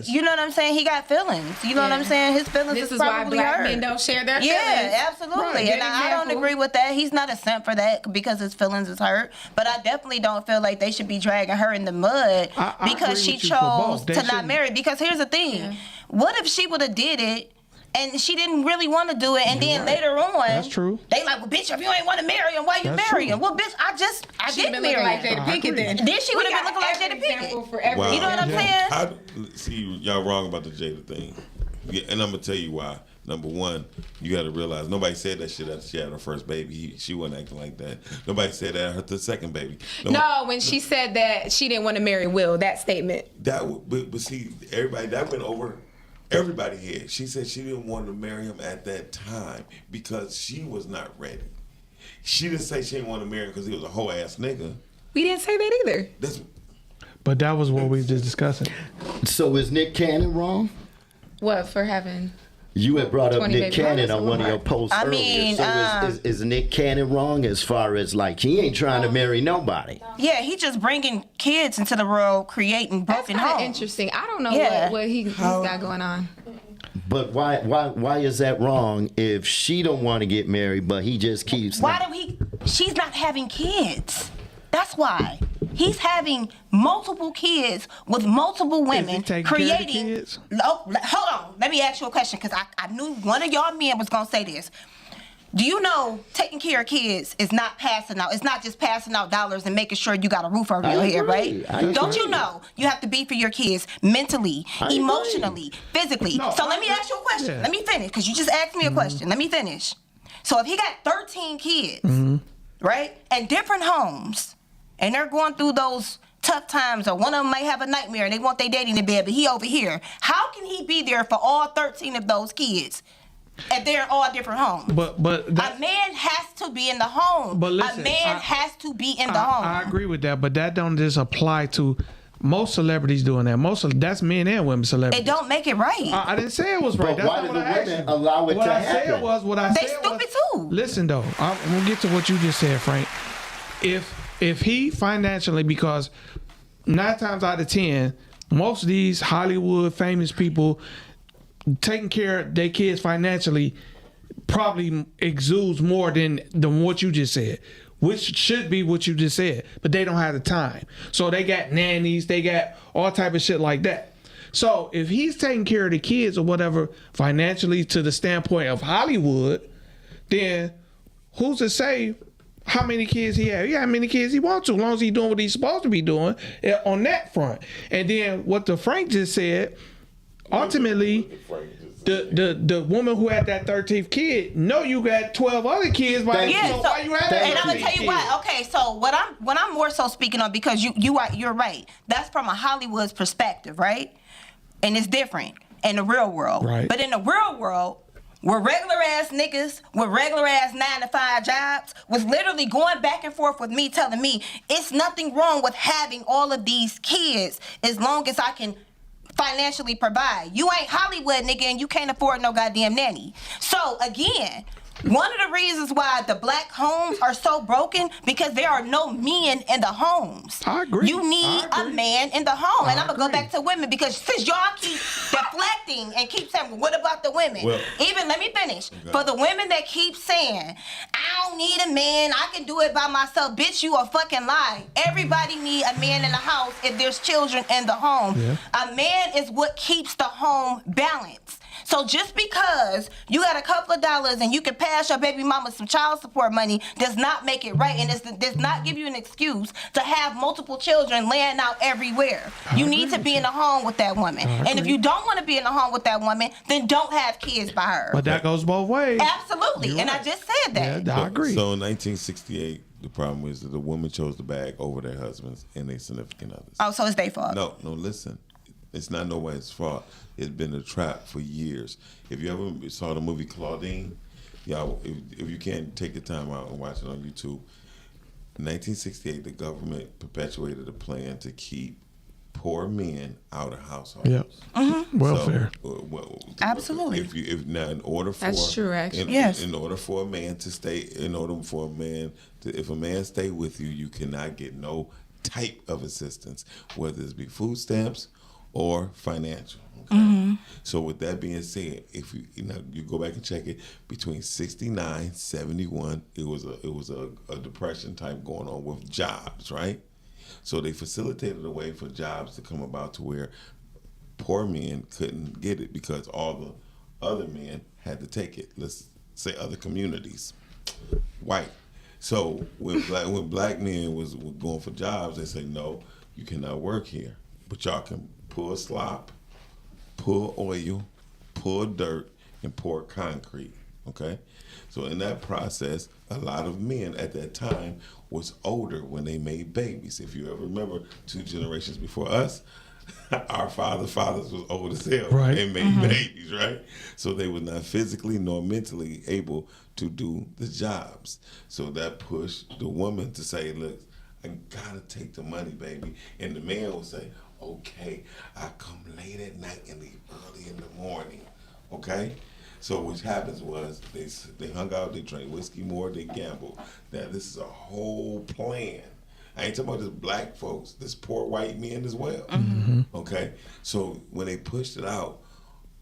you know what I'm saying, he got feelings. You know what I'm saying, his feelings this is why probably black hurt. men don't share their feelings. Yeah, absolutely. Right. And I don't agree with that. He's not a simp for that because his feelings is hurt. But I definitely don't feel like they should be dragging her in the mud because she chose to not marry. Because here's the thing: what if she would have did it And she didn't really want to do it. And then later on, That's true. they like, well, bitch, if you ain't want to marry him, why you That's marry true. him? Well, bitch, I She didn't been looking marry like him. Jada Pinkett then. Then she would We have been got looking like every Jada example Pinkett. for every. Wow. You know what I'm saying? See, y'all wrong about the Jada thing. Yeah, and I'm gonna tell you why. Number one, you got to realize nobody said that shit after she had her first baby. She wasn't acting like that. Nobody said that at her second baby. No, when she said that she didn't want to marry Will, that statement. But see, everybody that went over everybody here. She said she didn't want to marry him at that time because she was not ready. She didn't say she didn't want to marry him because he was a whole ass nigga. We didn't say that either. But that was what we was just discussing. So is Nick Cannon wrong? What, for having? You had brought up 20 Nick baby Cannon mamas on or one of your what? posts I earlier. mean, So is Nick Cannon wrong as far as like he ain't trying to marry nobody? Yeah, he just bringing kids into the world, creating That's broken kind of homes. interesting. I don't know Yeah. what he's got going on. But why is that wrong if she don't want to get married, but he just keeps? She's not having kids. That's why. He's having multiple kids with multiple women, taking care of the creating. kids? Hold on. Let me ask you a question because I knew one of y'all men was gonna say this. Do you know taking care of kids is not passing out? It's not just passing out dollars and making sure you got a roof over your head, right? Don't you know you have to be for your kids mentally, emotionally, physically? So let me ask you a question. Yeah. Let me finish because you just asked me a question. Let me finish. So if he got 13 kids, right, and different homes, and they're going through those tough times, or one of them might have a nightmare and they want their daddy in bed, but he over here, how can he be there for all 13 of those kids? And they're all different homes. But a man has to be in the home. But listen, a man has to be in the home. I agree with that, but that don't just apply to most celebrities doing that. That's men and women celebrities. It don't make it right. I didn't say it was right. But That's why not did what the I asked women you. allow it what to I happen? Said was what I They said stupid was, too. Listen though, I'm gonna get to what you just said, Frank. If he financially, because 9 times out of 10, most of these Hollywood famous people taking care of their kids financially probably exudes more than what you just said, which should be what you just said, but they don't have the time. So they got nannies, they got all type of shit like that. So if he's taking care of the kids or whatever financially to the standpoint of Hollywood, then who's to say how many kids he has? He got how many kids he wants to, as long as he's doing what he's supposed to be doing on that front. And then what the Frank just said, ultimately, the woman who had that 13th kid know you got 12 other kids by Yeah, so why you have and I'm gonna tell you why. Okay, so what I'm more so speaking on, because you're right. That's from a Hollywood's perspective, right? And it's different in the real world. Right. But in the real world, where regular ass niggas with regular ass 9-to-5 jobs was literally going back and forth with me, telling me it's nothing wrong with having all of these kids as long as I can financially provide. You ain't Hollywood, nigga, and you can't afford no goddamn nanny. So again, one of the reasons why the black homes are so broken, because there are no men in the homes. I agree. You need a man in the home. And I'm going to go back to women, because since y'all keep deflecting and keep saying, well, what about the women? Well, even, let me finish. For the women that keep saying, I don't need a man, I can do it by myself. Bitch, you a fucking lie. Everybody need a man in the house if there's children in the home. Yeah. A man is what keeps the home balanced. So just because you got a couple of dollars and you can pass your baby mama some child support money does not make it right, and it does not give you an excuse to have multiple children laying out everywhere. You need to be in the home with that woman. And if you don't want to be in the home with that woman, then don't have kids by her. But that goes both ways. Absolutely. You're And right. I just said that. Yeah, I agree. So in 1968, the problem is that the woman chose the bag over their husbands and their significant others. Oh, so it's their fault. No, listen. It's not nobody's fault. It's been a trap for years. If you ever saw the movie Claudine, y'all, if you can't take the time out and watch it on YouTube, in 1968, the government perpetuated a plan to keep poor men out of households. Yep. Welfare. Absolutely. If now, in order for That's true, actually. Yes. In order for a man to stay, if a man stay with you, you cannot get no type of assistance, whether it be food stamps or financial. Okay? So with that being said, if you go back and check it, between 69, 71, it was a depression type going on with jobs, right? So they facilitated a way for jobs to come about to where poor men couldn't get it because all other men had to take it. Let's say other communities, white. So when black men was going for jobs, they say, no, you cannot work here, but y'all can pull slop, pull oil, pull dirt, and pour concrete. Okay, so in that process, a lot of men at that time was older when they made babies. If you ever remember 2 generations before us, our fathers was old as hell and made babies, right? So they were not physically nor mentally able to do the jobs. So that pushed the woman to say, look, I gotta take the money, baby. And the man would say, okay, I come late at night and leave early in the morning, okay? So what happens was they hung out, they drank whiskey more, they gambled. Now this is a whole plan. I ain't talking about just black folks, this poor white men as well. Okay? So when they pushed it out,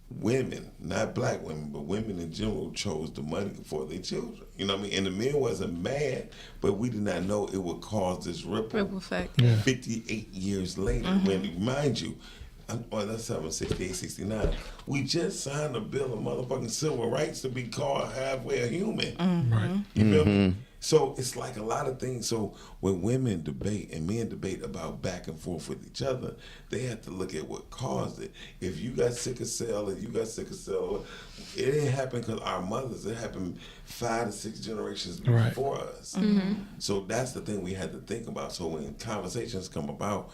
women, not black women, but women in general chose the money for their children. You know what I mean? And the men wasn't mad, but we did not know it would cause this ripple effect. 58 years later, when, mind you, that's 68, 69. We just signed a bill of motherfucking civil rights to be called halfway a human. Right. You feel me? So it's like a lot of things. So when women debate and men debate about back and forth with each other, they have to look at what caused it. If you got sickle cell and you got sickle cell, it didn't happen because our mothers. It happened 5 to 6 generations before us. So that's the thing we had to think about. So when conversations come about,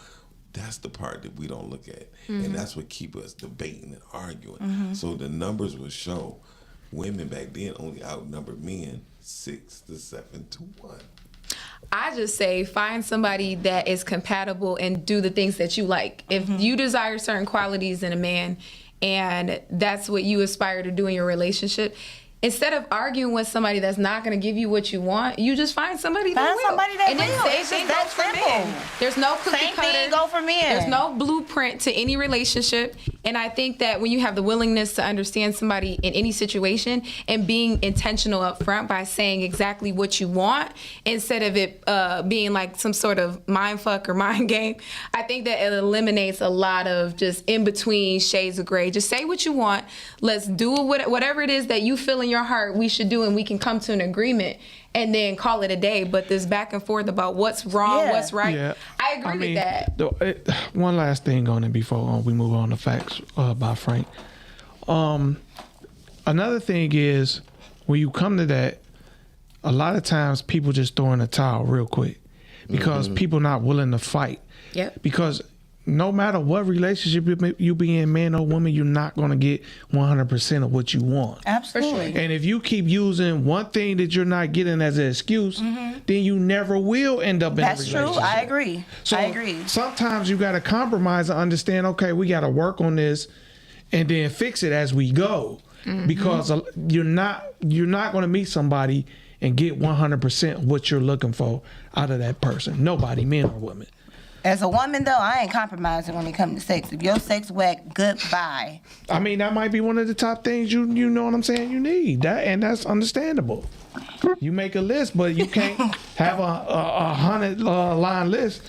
that's the part that we don't look at. And that's what keep us debating and arguing. So the numbers will show women back then only outnumbered men 6 to 7 to 1. I just say find somebody that is compatible and do the things that you like. If you desire certain qualities in a man and that's what you aspire to do in your relationship, instead of arguing with somebody that's not going to give you what you want, you just find somebody that will. And then same thing goes for men. There's no cookie cutter. Same thing go for men. There's no blueprint to any relationship. And I think that when you have the willingness to understand somebody in any situation and being intentional up front by saying exactly what you want instead of it being like some sort of mind fuck or mind game, I think that it eliminates a lot of just in between shades of gray. Just say what you want. Let's do whatever it is that you feel in your heart we should do, and we can come to an agreement and then call it a day. But this back and forth about what's wrong, what's right, I agree with that. One last thing on it before we move on to facts by Frank. Another thing is when you come to that, a lot of times people just throw in a towel real quick because people not willing to fight. Because no matter what relationship you be in, man or woman, you're not going to get 100% of what you want. Absolutely. And if you keep using one thing that you're not getting as an excuse, then you never will end up in a relationship. That's true. I agree. So I agree. Sometimes you got to compromise and understand, okay, we got to work on this and then fix it as we go. Because you're not going to meet somebody and get 100% of what you're looking for out of that person. Nobody, men or women. As a woman, though, I ain't compromising when it comes to sex. If your sex whack, goodbye. I mean, that might be one of the top things you know what I'm saying you need. And that's understandable. You make a list, but you can't have a 100 line list.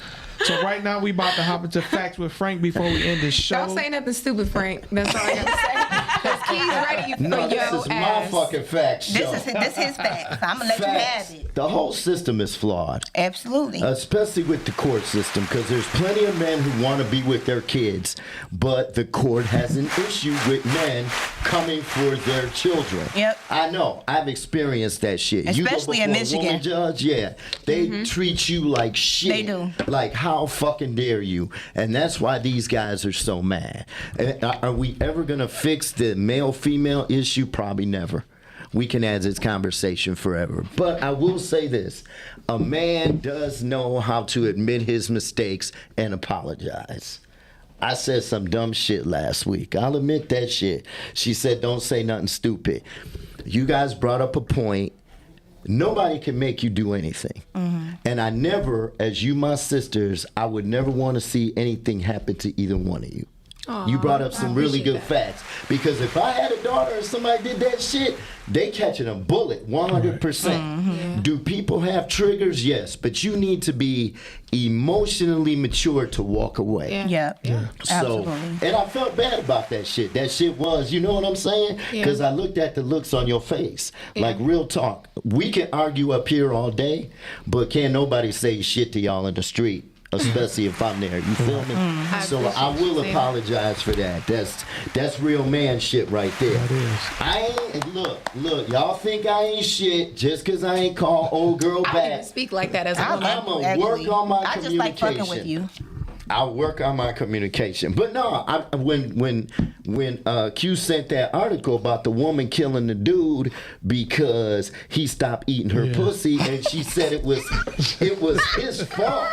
So right now we about to hop into facts with Frank before we end this show. Don't say nothing stupid, Frank. That's all I gotta say. Because Key's ready for No, this your is my ass. fucking facts show. This his facts. I'm going to let you have it. The whole system is flawed. Absolutely. Especially with the court system, because there's plenty of men who want to be with their kids, but the court has an issue with men coming for their children. Yep. I know. I've experienced that shit. Especially you go in before Michigan. A woman judge, they treat you like shit. They do. Like, how fucking dare you? And that's why these guys are so mad. And are we ever going to fix the male-female issue? Probably never. We can add this conversation forever. But I will say this. A man does know how to admit his mistakes and apologize. I said some dumb shit last week. I'll admit that shit. She said, don't say nothing stupid. You guys brought up a point. Nobody can make you do anything. And I never, as you my sisters, I would never want to see anything happen to either one of you. You brought up some really good facts. Because if I had a daughter and somebody did that shit, they catching a bullet 100%. Do people have triggers? Yes. But you need to be emotionally mature to walk away. Yeah. So, Absolutely. and I felt bad about that shit. That shit was, you know what I'm saying? Because I looked at the looks on your face. Like, real talk. We can argue up here all day, but can't nobody say shit to y'all in the street. Especially if I'm there, you feel me? So I will apologize for that. That's real man shit right there. That is. I ain't look. Y'all think I ain't shit just because I ain't call old girl I don't even back. speak like that as a woman. I'ma work on my I just like communication. fucking with you. I'll work on my communication. But no, when Q sent that article about the woman killing the dude because he stopped eating her pussy, and she said it was his fault.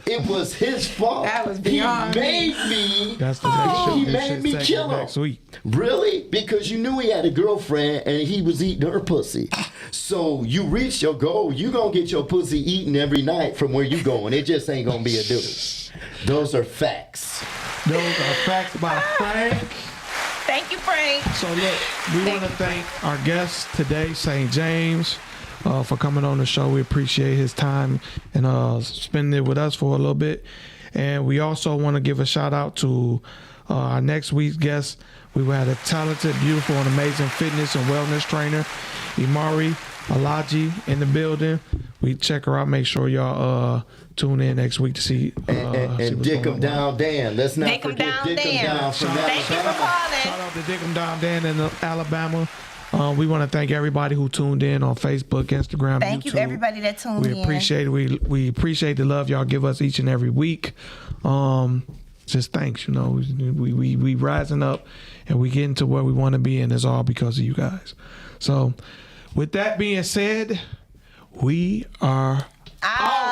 It was his fault. That was beyond He made me. That's the next show. He This made shit me segment kill him. next week. Really? Because you knew he had a girlfriend and he was eating her pussy. So you reached your goal. You gonna get your pussy eaten every night from where you going. It just ain't gonna be a dude. Those are facts. Those are facts by Frank. Thank you, Frank. So look, we want to thank our guest today, St. James, for coming on the show. We appreciate his time and spending it with us for a little bit. And we also want to give a shout out to our next week's guest. We had a talented, beautiful, and amazing fitness and wellness trainer, Imari Alaji, in the building. We check her out. Make sure y'all tune in next week to see. And Dick 'em Down Dan. Let's not Dick 'em forget down, Dick 'em Dan. Down from Thank you for Alabama. Shout calling. out to Dick 'em Down Dan in Alabama. We want to thank everybody who tuned in on Facebook, Instagram, Thank YouTube. you, everybody that tuned in. We appreciate it. We appreciate the love y'all give us each and every week. Just thanks, you know. We rising up and we getting to where we want to be, and it's all because of you guys. So, with that being said, we are Ah.